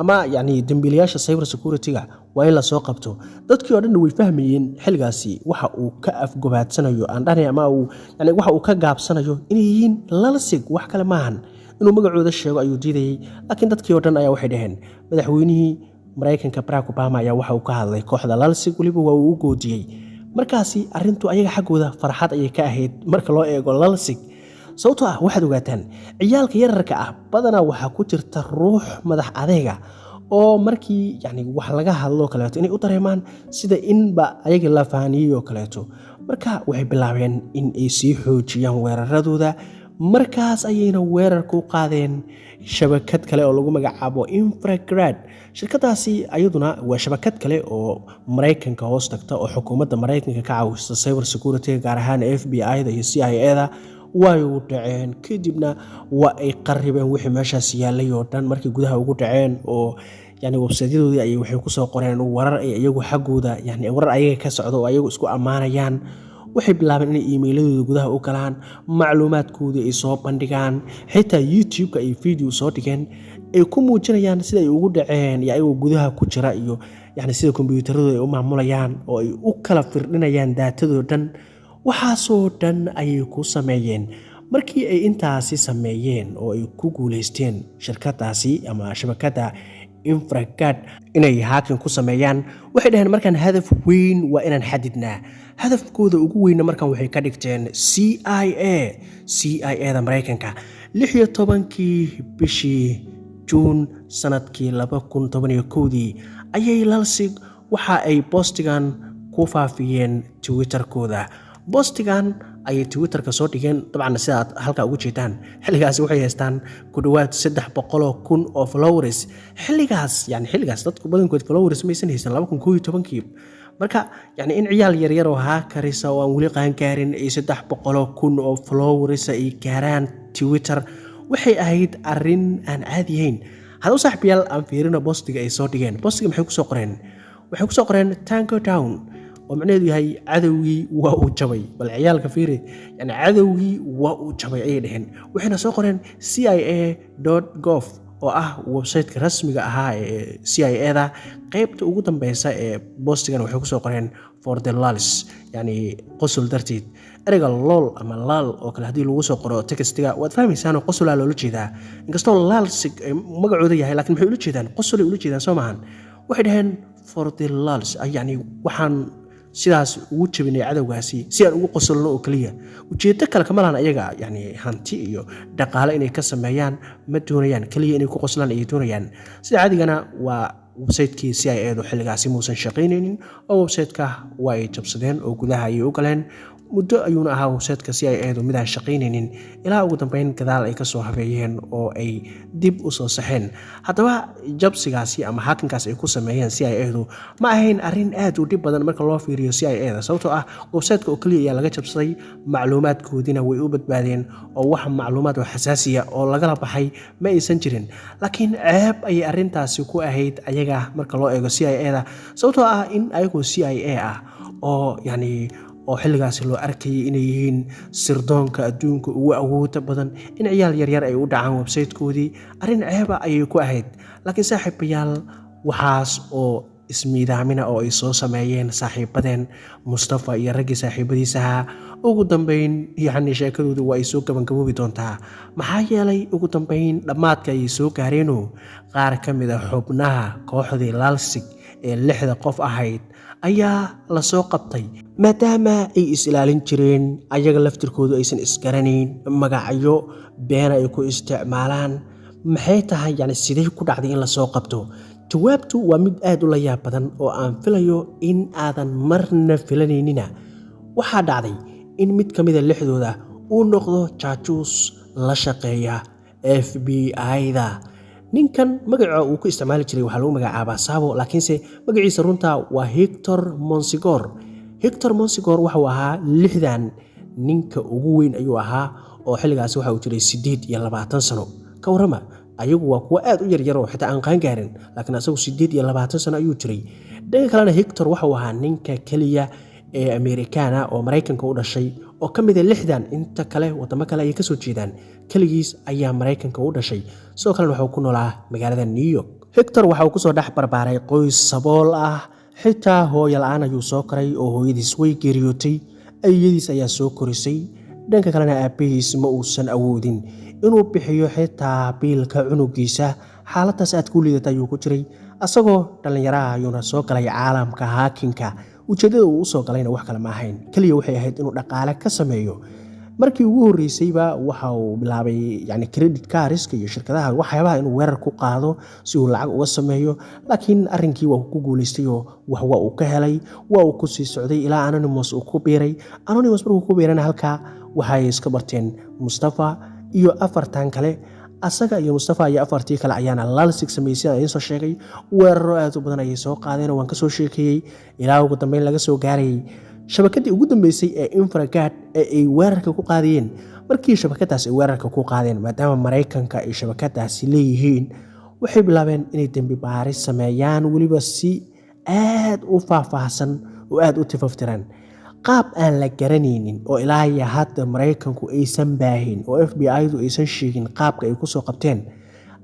ama yacni dambiilayaasha cyber security-ga waa in la soo qabto dadkii oo dhan way fahmayeen xilgaasi waxa uu ka afgobaadsanayo aan dhahnay ama uu yacni waxa uu ka gaabsanayo inay yihiin lalsig wax kale maahan inuu magacooda sheego ayuu diidayay laakiin dadkii oo dhan ayaa waxay dhaheen madaxweynihii Mareykanka Barack Obama ayaa waxa uu ka hadlay kooxda lalsig waliba waa uu u goodiyay markaasi arrintu ayaga xaggooda farxad ayay ka ahayd marka loo eego lalsig sababtoo ah waxaad ogaataan ciyaalka yararka ah badanaa waxaa ku jirta ruux madax adeega oo markii yacni wax laga hadlo kaleeto inay u dareemaan sida inba ayaga la fahaniyey oo kaleeto marka waxay bilaabeen in ay sii xoojiyaan weeraradooda markaas ayayna weerar ku qaadeen shabakad kale oo lagu magacaabo Infragrad shirkadaasi ayaduna waa shabakad kale oo Mareykanka hoos tagta oo xukuumadda Mareykanka ka caawisa cyber security gaar ahaan FBI-da iyo CIA-da way u dhaceen kadibna waa ay qarribeen wixii meeshaas yaalay oo dhan markii gudaha ugu dhaceen oo yani website-yadoodii ay waxay ku soo qoreen warar ay iyagu xaggooda yani warar ayaga ka socdo oo ayagu isku ammaanayaan waxay bilaabeen inay email-adooda gudaha u galaan macluumaadkoodii ay soo bandhigaan xitaa YouTube-ka ay video soo dhigeen ay ku muujinayaan sida ay ugu dhaceen iyo ayagoo gudaha ku jira iyo yani sida kombiyuutaradu ay u maamulayaan oo ay u kala firdhinayaan daatadoo dhan waxaasoo dhan ayay ku sameeyeen markii ay intaasi sameeyeen oo ay ku guuleysteen shirkadaasi ama shabakadda Infragrad inay hacking ku sameeyaan waxay dhaheen markaan hadaf weyn waa inaan xadidnaa hadafkooda ugu weyn markaan waxay ka dhigteen CIA-da Mareykanka 16 bishii June sanadkii 2011 ayay lalsig waxa ay postigan ku faafiyeen Twitter-kooda postigan ayay Twitter-ka soo dhigeen dabcan sidaad halka ugu jeedaan xilligaas waxay haystaan ku dhawaad 300,000 oo followers xilligaas dadku badankood followers ma aysan haysan 2011 marka yani in ciyaal yaryar oo hackerisa oo aan weli qaan gaarin ay 300,000 oo followers ay gaaraan Twitter waxay ahayd arrin aan caadi ahayn hadda saaxiibayaal aan fiirino postiga ay soo dhigeen postiga maxay ku soo qoreen tango down oo macnaheedu yahay cadowgii waa uu jabay bal ciyaalka fiiri yani cadowgii waa uu jabay ayay dhaheen waxayna soo qoreen CIA.gov oo ah website-ka rasmiga ahaa ee CIA-da qaybta ugu dambeysa ee postigan waxay ku soo qoreen for the lulz yani qosol darteed ereyga lol ama lal oo kale haddii lagu soo qoro textiga waad fahmaysaan oo qosolaa loola jeedaa inkastoo lalsig magacooda yahay laakiin maxay ula jeedaan qosolay ula jeedaan soo maahan waxay dhaheen for the lulz yani waxaan sidaas ugu jabinay cadowgaasi si aan ugu qosolno oo kaliya ujeedo kale kama lahan ayaga yani hanti iyo dhaqaale inay ka sameeyaan ma doonayaan kaliya inay ku qoslaan ay doonayaan sida cadigana waa website-kii CIA-du xilligaasi muusan shaqaynaynin oo website-ka waa ay jabsadeen oo gudaha ayay u galeen muddo ayuuna ahaa website-ka CIA mid aan shaqaynaynin ilaa ugu dambeyn gadaal ay kasoo habeeyeen oo ay dib u soo saxeen. Haddaba jabsigaasi ama hacking-kaas ay ku sameeyeen CIA ma ahayn arrin aad u dhib badan marka loo fiiriyo CIA sababtoo ah website-ka oo kaliya ayaa laga jabsaday, macluumaadkoodina way u badbaadeen oo wax macluumaad oo xasaasiya oo lagala baxay ma aysan jirin. Laakiin ceeb ayay arrintaasi ku ahayd ayaga marka loo eego CIA sababtoo ah in ayagoo CIA ah oo oo xilligaasi loo arkayay inay yihiin sirdoonka adduunka ugu awoodda badan in ciyaal yaryar ay u dhacaan website-koodii arrin ceeba ayay ku ahayd. Laakiin saaxiibayaal, waxaas oo ismiidaamina oo ay soo sameeyeen saaxiibadeen Mustafa iyo raggii saaxiibadiisa ahaa ugu dambeyn sheekadoodu waa ay soo gabagaboobi doontaa. Maxaa yeelay ugu dambeyn dhammaadka ayay soo gaareenoo qaar ka mid a xubnaha kooxdii Lalsig ee 6 qof ahayd ayaa la soo qabtay maadaama ay is-ilaalin jireen, ayaga laftirkoodu aysan isgaranayn, magacyo been ay ku isticmaalaan. Maxay tahay sidee ku dhacday in la soo qabto? Jawaabtu waa mid aad u la yaab badan oo aan filayo in aadan marna filanaynina. Waxaa dhacday in mid ka mid a 6dooda uu noqdo jaajuus la shaqeeya FBI-da. ninkan magaca uu ku isticmaali jiray waxaa lagu magacaabaa Sabo, laakiinse magaciisa runta waa Hector Monsigor. Hector Monsigor wuxuu ahaa 6dan ninka ugu weyn ayuu ahaa oo xilligaas waxa uu jiray 28 sano. Ka warama, ayagu waa kuwa aad u yaryar oo xitaa aan qaan gaarin, laakiin asagu 28 sano ayuu jiray. Dhanka kalena Hector wuxuu ahaa ninka kaliya ee Amerikaana oo Mareykanka u dhashay oo ka mid ah 6dan, inta kale wadamo kale ay ka soo jeedaan. Kaligiis ayaa Mareykanka u dhashay, sidoo kale wuxuu ku noolaa magaalada New York. Hector waxa uu ku soo dhex barbaaray qoys sabool ah, xitaa hooyo la'aan ayuu soo koray oo hooyadiis way geeriyootay, ayeeyadiis ayaa soo korisay. Dhanka kalena aabahiis ma uusan awoodin inuu bixiyo xitaa biilka cunugiisa. Xaaladaas aad ku liidata ayuu ku jiray, asagoo dhalinyaraha ayuuna soo galay caalamka hacking-ka. Ujeedada uu u soo galayna wax kale ma ahayn, kaliya waxay ahayd inuu dhaqaale ka sameeyo. Markii ugu horeysayba waxa uu bilaabay credit cards iyo shirkadaha waxyaabaha inuu weerar ku qaado si uu lacag uga sameeyo, laakiin arrinkii waa ku guuleystay oo wax waa uu ka helay, waa uu ku sii socday ilaa Anonymous uu ku biiray. Anonymous markuu ku biirana halkaa waxay iska barteen Mustafa iyo 4tan kale. Asaga iyo Mustafa iyo 4tii kale ayaana Lalsig sameysay ayaan soo sheegay. Weeraro aad u badan ayay soo qaadeen oo waan ka soo sheekeeyay ilaa ugu dambeyn laga soo gaaray shabakadii ugu dambeysay ee Infrared ee ay weerarka ku qaadeen. Markii shabakadaas ay weerarka ku qaadeen, maadaama Mareykanka ay shabakadaasi leeyihiin, waxay bilaabeen inay dambi baaris sameeyaan, weliba si aad u faahfaahsan oo aad u tifaftiran, qaab aan la garanaynin oo ilaa iyo hadda Mareykanku aysan baahin oo FBI-du aysan sheegin qaabka ay ku soo qabteen.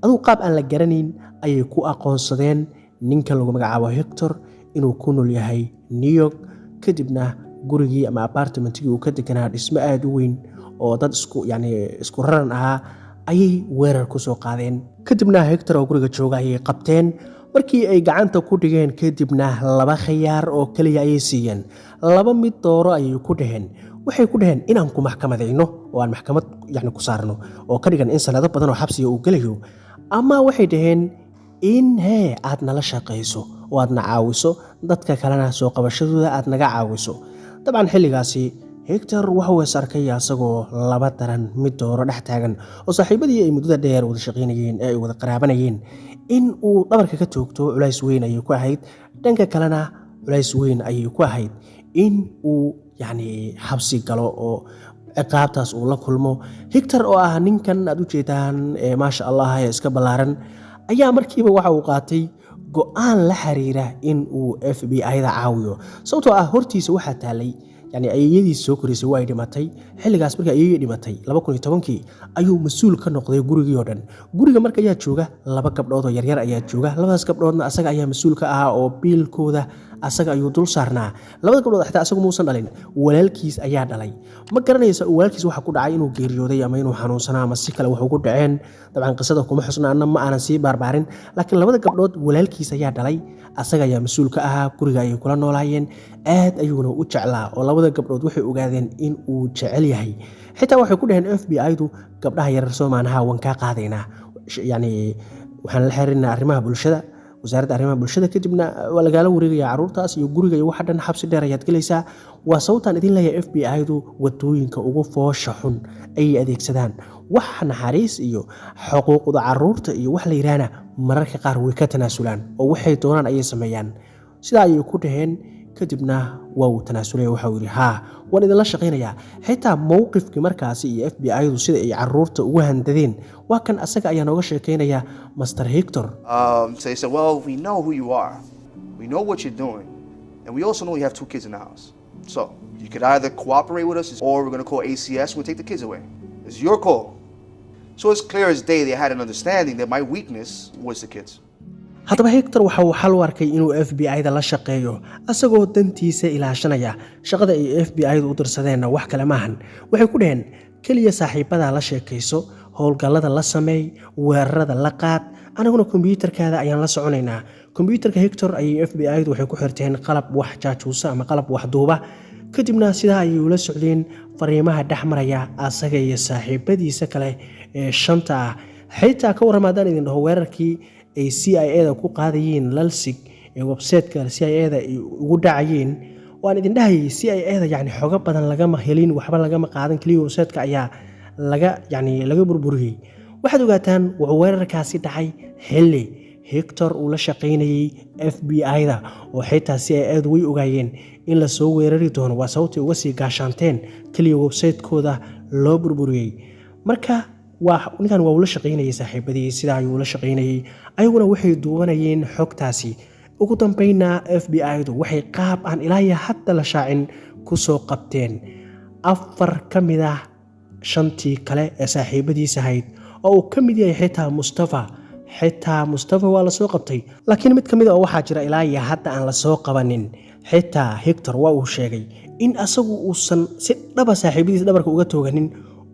Aduu qaab aan la garanayn ayay ku aqoonsadeen ninkan lagu magacaabo Hector inuu ku nool yahay New York. Kadibna gurigii ama apartmentkii uu ka deganaa dhismo aad u weyn oo dad isku raran ahaa ayay weerar ku soo qaadeen. Kadibna Hector oo guriga jooga ayay qabteen. Markii ay gacanta ku dhigeen kadibna 2 khiyaar oo kaliya ayay siiyeen. 2 mid dooro ayay ku dhaheen. Waxay ku dhaheen inaan ku maxkamadayno oo aan maxkamad ku saarno oo ka dhigan in sanado badan oo xabsiga uu galayo, ama waxay dhaheen in aad nala shaqayso oo aad na caawiso, dadka kalena soo qabashadooda aad naga caawiso. Dabcan xilligaasi Hector wuxuu is arkay asagoo 2 daran mid dooro dhex taagan oo saaxiibadii ay muddada dheer wada shaqaynayeen ee ay wada qaraabanayeen in uu dhabarka ka toogto culays weyn ayay ku ahayd. Dhanka kalena culays weyn ayay ku ahayd in uu xabsi galo oo ciqaabtaas uu la kulmo. Hector oo ah ninkan aad u jeedaan maasha Allah ee iska ballaaran ayaa markiiba waxa uu qaatay go'aan la xiriira in uu FBI-da caawiyo, sababtoo ah hortiisa waxaa taalay ayeeyadiis soo korisay waa ay dhimatay. Xilligaas markii ayeeyay dhimatay 2010kii ayuu mas'uul ka noqday gurigii oo dhan. Guriga marka ayaa jooga 2 gabdhood oo yaryar ayaa jooga. 2daas gabdhoodna asaga ayaa mas'uul ka ahaa oo biilkooda asaga ayuu dul saarnaa. 2 gabdhood xitaa asagu muusan dhalin, walaalkiis ayaa dhalay. Ma garanaysa walaalkiis waxa ku dhacay inuu geeriyooday ama inuu xanuunsanaa ama si kale wax ugu dhaceen. Dabcan qisada kuma xusna, anna ma aanan sii barbaarin, laakiin 2 gabdhood walaalkiis ayaa dhalay, asaga ayaa mas'uul ka ahaa, guriga ayay kula noolaayeen, aad ayuuna u jeclaa oo 2 gabdhood waxay ogaadeen in uu jecel yahay. Xitaa waxay ku dhaheen FBI-du gabdhaha yaryar Soomaanaha waan ka qaadaynaa, waxaan la xiriirnaa arrimaha bulshada, wasaaradda arrimaha bulshada kadibna waa lagaala wareegaya caruurtaas iyo guriga iyo waxa dhan xabsi dheer ayaad gelaysaa. waa sababtaan idin leeyahay FBI-du wadooyinka ugu foosha xun ayay adeegsadaan. wax naxariis iyo xuquuqda caruurta iyo wax la yiraahdo mararka qaar way ka tanaasulaan oo waxay doonaan ayay sameeyaan. sidaa ayay ku dhaheen kadibna waa uu tanaasulay waxa uu yiri waan idin la shaqeynayaa. xitaa mowqifkii markaasi iyo FBI-du sida ay caruurta ugu handadeen waa kan asaga ayaa nooga sheekeynaya Mr. Hector. So they said, well, we know who you are. We know what you're doing. And we also know you have 2 kids in the house. So you could either cooperate with us or we're going to call ACS and we'll take the kids away. It's your call. So it's clear as day they had an understanding that my weakness was the kids. haddaba Hector waxa uu xal u arkay inuu FBI-da la shaqeeyo asagoo dantiisa ilaashanaya. shaqada ay FBI-du u dirsadeen wax kale maahan. waxay ku dhaheen kaliya saaxiibada la sheekayso, howlgallada la sameey, weerarada la qaad, anaguna kombiyuutarkaada ayaan la soconaynaa. kombiyuutarka Hector ayay FBI-du waxay ku xirteen qalab wax jaajuusa ama qalab wax duuba. kadibna sidaa ayay ula socdeen fariimaha dhexmaraya asaga iyo saaxiibadiisa kale ee 5 ah. xitaa ka waramaadaan idin dhaho weerarkii ay CIA-da ku qaadayeen Lalsig ee website-ka CIA-da ay ugu dhacayeen. waan idin dhahayay CIA-da yani xogo badan lagama helin, waxba lagama qaadan, kaliya website-ka ayaa laga burburiyay. waxaad ogaataan wuxuu weerarkaasi dhacay xilli Hector uu la shaqeynayay FBI-da oo xitaa CIA-du way ogaayeen in la soo weerari doono. waa sababtay uga sii gaashaanteen kaliya website-kooda loo burburiyay. marka ninkan waa ula shaqeynayay saaxiibadii, sidaa ayuu ula shaqeynayay, ayaguna waxay duubanayeen xogtaasi. ugu dambayna FBI-du waxay qaab aan ilaa iyo hadda la shaacin ku soo qabteen 4 ka mid ah 5tii kale ee saaxiibadiisa ahayd oo uu ka mid yahay xitaa Mustafa waa la soo qabtay. laakiin mid ka mid ah waxaa jira ilaa iyo hadda aan la soo qabanin. xitaa Hector waa uu sheegay in asagu uusan si dhaba saaxiibadiisa dhabarka uga tooganin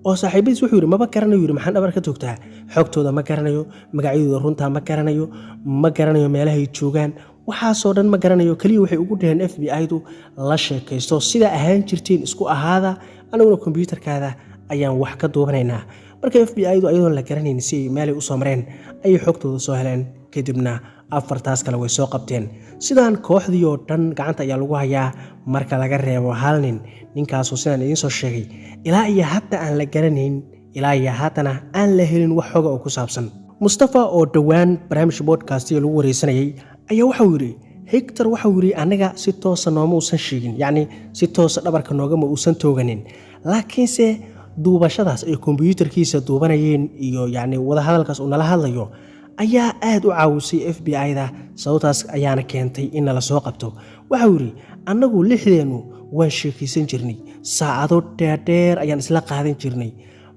oo saaxiibadiis wuxuu yiri maba garanayo maxaan dhabar ka toogtaa, xogtooda ma garanayo, magacyadooda runta ma garanayo meelaha ay joogaan, waxaasoo dhan ma garanayo. kaliya waxay ugu dhaheen FBI-du la sheekaysto, sida ahaan jirteen isku ahaada, anaguna kombiyuutarkaada ayaan wax ka duubanaynaa. marka FBI-du ayadoon la garanayn si ay meelay u soo mareen ayay xogtooda soo heleen. kadibna 4taas kale way soo qabteen. sidaan kooxdii oo dhan gacanta ayaa lagu hayaa marka laga reebo hal nin. ninkaasoo sidaan idiin soo sheegay ilaa iyo hadda aan la garanayn, ilaa iyo haddana aan la helin wax xoga oo ku saabsan. Mustafa oo dhowaan barnaamij podcast-iyo lagu wareysanayay ayaa waxau yiri Hector waxau yiri anaga si toosa nooma uusan sheegin, yacni si toosa dhabarka noogama uusan tooganin, laakiinse duubashadaas ay kombiyuutarkiisa duubanayeen iyo yacni wada hadalkaas uu nala hadlayo ayaa aad u caawisay FBI-da. sababtaas ayaana keentay in la soo qabto. waxau yiri annagu 6deenu waan sheekaysan jirnay, saacado dheer ayaan isla qaadan jirnay.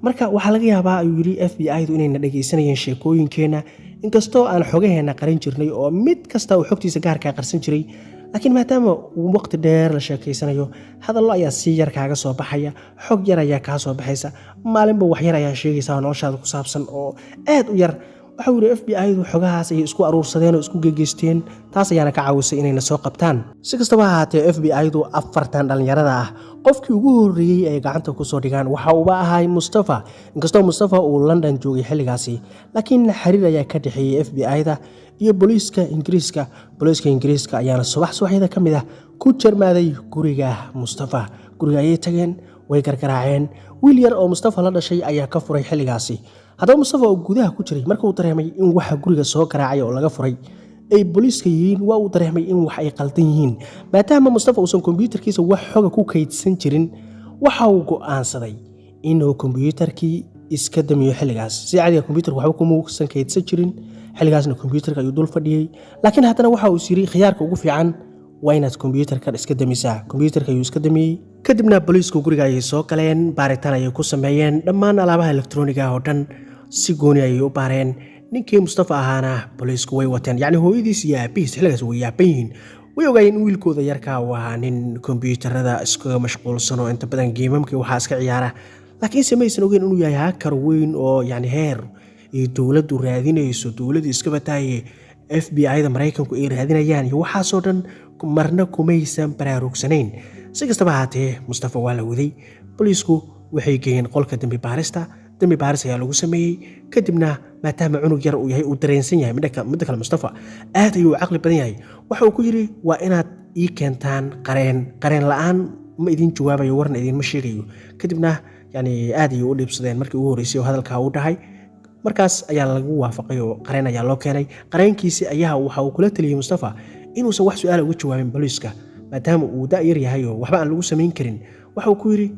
marka waxaa laga yaabaa ayuu yiri FBI-du inayna dhageysanayeen sheekooyinkeena, inkastoo aan xogaheena qarin jirnay oo mid kasta uu xogtiisa gaarka qarsan jiray. laakiin maadaama uu waqti dheer la sheekaysanayo, hadallo ayaa si yar kaaga soo baxaya, xog yar ayaa kaa soo baxaysa, maalinba wax yar ayaa sheegaysa noloshaada ku saabsan oo aad u yar. waxau yiri FBI-du xogahaas ayay isku aruursadeen oo isku gegeysteen, taas ayaana ka caawisay inayna soo qabtaan. si kastaba ha ahaatee FBI-du 4tan dhalinyarada ah qofkii ugu horreeyay ay gacanta ku soo dhigaan waxa uu ahaa Mustafa. inkastoo Mustafa uu London joogay xilligaasi, laakiin xiriir ayaa ka dhaxeeyay FBI-da iyo booliiska Ingiriiska ayaana subaxyada ka mid ah ku jarmaaday guriga Mustafa. guriga ayay tageen, way gargaraaceen. wiil yar oo Mustafa la dhashay ayaa ka furay xilligaasi. haddaba Mustafa oo gudaha ku jiray markuu dareemay in waxa guriga soo garaacay oo laga furay ay booliiska yihiin, waa uu dareemay in wax ay qaldan yihiin. maadaama Mustafa uusan kombiyuutarkiisa wax xoga ku kaydsan jirin, waxa uu go'aansaday inuu kombiyuutarkii iska damiyo xilligaas. si caadiga kombiyuutarka waxba kuma uusan kaydsan jirin, xilligaasna kombiyuutarka ayuu dul fadhiyay. laakiin haddana waxa uu yiri khiyaarka ugu fiican waa inaad kombiyuutarka iska damisaa. kombiyuutarka ayuu iska damiyey. kadibna booliisku guriga ayay soo galeen, baaritaan ayay ku sameeyeen, dhammaan alaabaha elektarooniga oo dhan si gooni ayay u baareen. ninkii Mustafa ahaana booliisku way wateen, yacni hooyadiis iyo aabihiis xilligaas way yaaban yihiin. way ogaayeen in wiilkooda yarka uu ahaa nin kombiyuutarada iskaga mashquulsan oo inta badan geemamka waxaa iska ciyaara, laakiinse maysan ogeyn inuu yahay hackar weyn oo yacni heer iyo dowladdu raadinayso, dowladdu iska bataaye FBI-da Mareykanku ay raadinayaan iyo waxaasoo dhan marna kumaysan baraarugsanayn. si kastaba ahaatee Mustafa waa la waday. booliisku waxay geeyeen qolka dambi baarista, dambi baaris ayaa lagu sameeyey kadibna maadaama cunug yar uu yahay uu dareensan yahay midda kale Mustafa aad ayuu caqli badan yahay waxa uu ku yiri waa inaad ii keentaan qareen la'aan ma idin jawaabayo warna idin ma sheegayo kadibna yani aad ayuu u dhibsadeen markii uu horeysay oo hadalka uu dhahay markaas ayaa lagu waafaqay oo qareen ayaa loo keenay qareenkiisi ayaa waxa uu kula taliyay Mustafa inuusan wax su'aal uga jawaabin booliiska maadaama uu da'yar yahay oo waxba aan lagu sameyn karin waxa uu ku yiri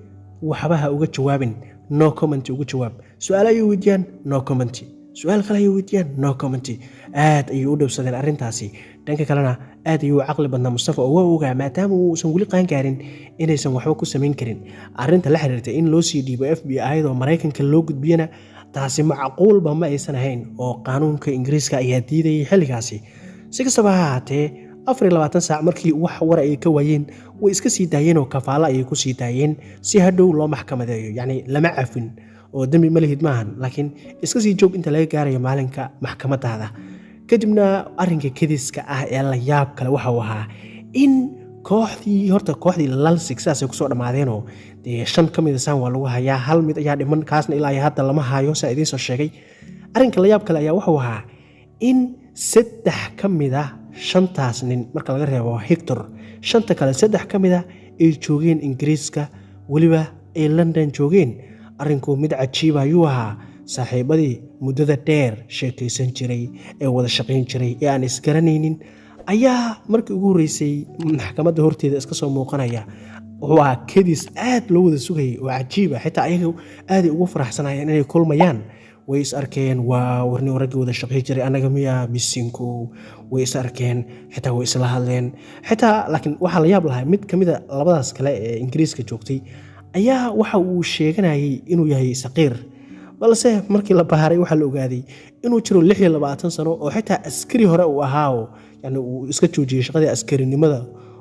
waxba ha uga jawaabin no comment uga jawaab su'aal ay weydiiyaan no comment su'aal kale ay weydiiyaan no comment aad ayuu u dhibsadeen arrintaasi dhanka kalena aad ayuu caqli badnaa Mustafa oo waa ogaa maadaama uu san wali qaan gaarin inaysan waxba ku sameyn karin arrinta la xiriirtay in loo sii dhiibo FBI oo Mareykanka loo gudbiyana taasi macquulba ma aysan ahayn oo qaanuunka Ingiriiska ayaa diidayay xilligaasi si kastaba ha ahaatee 24 saac markii wax war ay ka waayeen way iska sii daayeen oo kafaala ay ku sii daayeen si hadhow loo maxkamadeeyo yani lama cafin oo dambi ma lihid maahan laakiin iska sii joog inta laga gaarayo maalinka maxkamadaada kadibna arrinka kadiska ah ee la yaab kale waxa uu ahaa in kooxdii lalsig sidaasay kusoo dhammaadeenoo dee 5 ka mid ah waa lagu hayaa hal mid ayaa dhiman kaasna ilaa hadda lama hayo saa idiin soo sheegay arrinka la yaab kale ayaa wuxuu ahaa in 3 ka mid ah 5taas nin marka laga reebo Hector 5ta kale 3 ka mid ah ay joogeen Ingiriiska waliba ay London joogeen arrinku mid cajiib ayuu ahaa saaxiibadii muddada dheer sheekaysan jiray ee wada shaqayn jiray ee aan isgaranaynin ayaa markii ugu horeysay maxkamadda horteeda iska soo muuqanaya wuxuu ahaa kadis aad loo wada sugayay oo cajiib ah xitaa ayaga aad ugu faraxsanayeen inay kulmayaan way is arkeen waa warni ragii wada shaqay jiray anaga miya misinku way is arkeen xitaa way isla hadleen xitaa laakiin waxa la yaab lahaa mid kamid ah labadaas kale ee Ingiriiska joogtay ayaa waxa uu sheeganayay inuu yahay saqiir balse markii la baaray waxa la ogaaday inuu jiro 26 sano oo xitaa askari hore uu ahaa yani uu iska joojiyay shaqadii askarinimada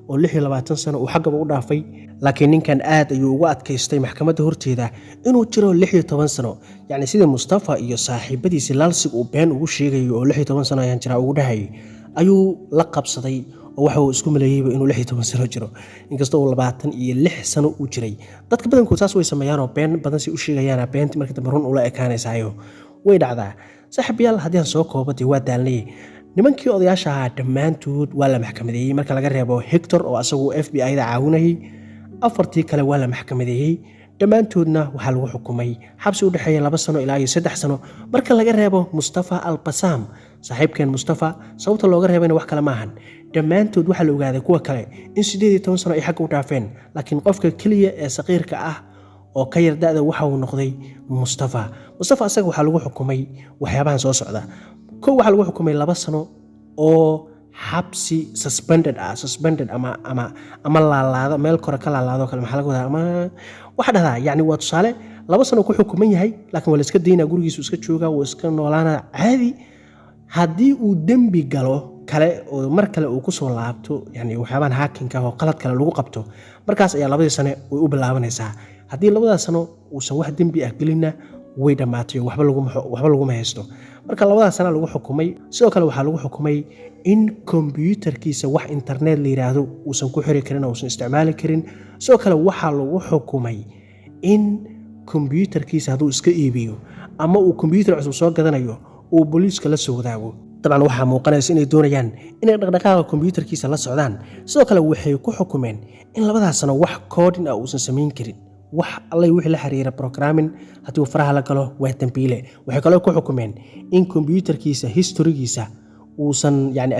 oo 26 sano uu xagaba u dhaafay laakiin ninkan aad ayuu ugu adkaystay maxkamadda horteeda inuu jiro 16 sano yani sida Mustafa iyo saaxiibadiisa lalsig uu been ugu sheegayo oo 16 sano ayaan jira ugu dhahay ayuu la qabsaday oo waxa uu isku maleeyay inuu 16 sano jiro inkastoo uu 26 sano uu jiray dadka badankood taas way sameeyaan oo been badan si u sheegayaan beent markii dambe run ula ekaanaysayo way dhacdaa saaxiibayaal haddii aan soo koobay waa daalnay nimankii odayaasha ahaa dhammaantood waa la maxkamadeeyay marka laga reebo Hector oo asagu FBI-da caawinayay 4tii kale waa la maxkamadeeyay dhammaantoodna waxaa lagu xukumay xabsi u dhaxeeya 2 sano ilaa 3 sano marka laga reebo Mustafa Al-Bassam saaxiibkeen Mustafa sababta looga reebayna wax kale maahan dhammaantood waxaa la ogaaday kuwa kale in 18 sano ay xaq u dhaafeen laakiin qofka kaliya ee saqiirka ah oo ka yar da'da waxa uu noqday Mustafa asaga waxaa lagu xukumay waxyaabahan soo socda waxaa lagu xukumay 2 sano oo xabsi suspended ama laalaado meel kore ka laalaado kale maxaa laga wadaa ama waxa dhahdaa yani waa tusaale 2 sano ku xukuman yahay laakiin waa la iska daynaa gurigiisu iska joogaa waa iska noolaana caadi haddii uu dembi galo kale oo mar kale uu ku soo laabto yani waxyaabahan hacking oo qalad kale lagu qabto markaas ayaa 2 sano way u bilaabanaysaa haddii 2 sano uusan wax dembi ah gelinna way dhamaatay waxba lagu ma haysto marka 2 sano lagu xukumay sidoo kale waxaa lagu xukumay in computerkiisa wax internet la yiraahdo uusan ku xiri karin oo uusan isticmaali karin sidoo kale waxaa lagu xukumay in computerkiisa hadduu iska iibiyo ama uu computer cusub soo gadanayo uu booliiska la soo wadaago dabcan waxaa muuqanaysa inay doonayaan inay dhaqdhaqaaqa computerkiisa la socdaan sidoo kale waxay ku xukumeen in 2 sano wax coding ah uusan samayn karin wax allay wixii la xiriira programming haddii uu faraha la galo waa dambiile waxay kaloo ku xukumeen in computerkiisa historygiisa uusan yani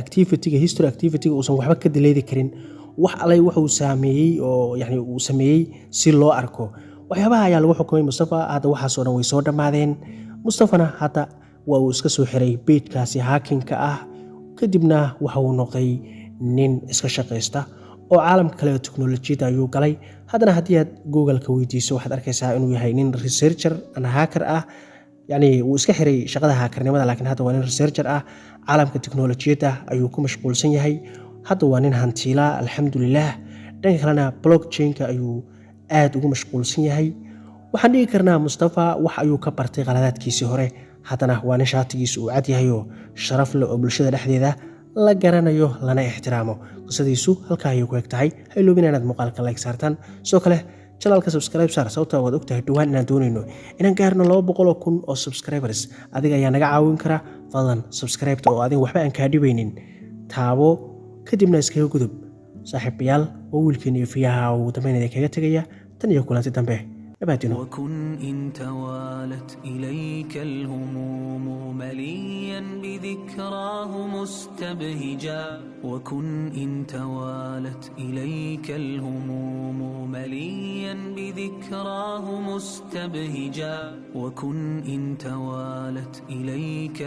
history activity uusan waxba ka dileedi karin wax allay wuxuu saameeyay oo yani uu sameeyay si loo arko waxyaabaha ayaa lagu xukumay Mustafa hadda waxaasoo dhan way soo dhamaadeen Mustafana hadda waa uu iska soo xiray page-kaasi hacking-ka ah kadibna waxa uu noqday nin iska shaqaysta oo caalamka kale ee teknolojiyada ayuu galay haddana haddii aad Google-ka weydiiso waxaad arkaysaa inuu yahay nin researcher and hacker ah yani wuu iska xiray shaqada hackernimada laakiin hadda waa nin researcher ah caalamka teknolojiyada ayuu ku mashquulsan yahay hadda waa nin hantiila alxamdulillaah dhanka kalena blockchain-ka ayuu aad ugu mashquulsan yahay waxaan dhigi karnaa Mustafa wax ayuu ka bartay qaladaadkiisii hore haddana waa nin shaatigiisu uu cad yahay oo sharaf leh oo bulshada dhexdeeda la garanayo lana ixtiraamo qisadiisu halkaa ayay ku eg tahay ha iloobin inaad muuqaalka like saartaan sidoo kale channelka subscribe saar sababtoo waad ogtahay dhawaan inaan doonayno inaan gaarno 200,000 oo subscribers adiga ayaa naga caawin kara fadlan subscribe oo adin waxba aan ka dhibaynin taabo kadibna iskaga gudub saaxiibayaal oo wiilkeen iyo fiyaha uu damaynaya kaga tagaya tan iyo kulanti dambe وكن إن توالت إليك الهموم مليا بذكراه مستبهجا وكن إن توالت إليك الهموم مليا بذكراه مستبهجا وكن إن توالت إليك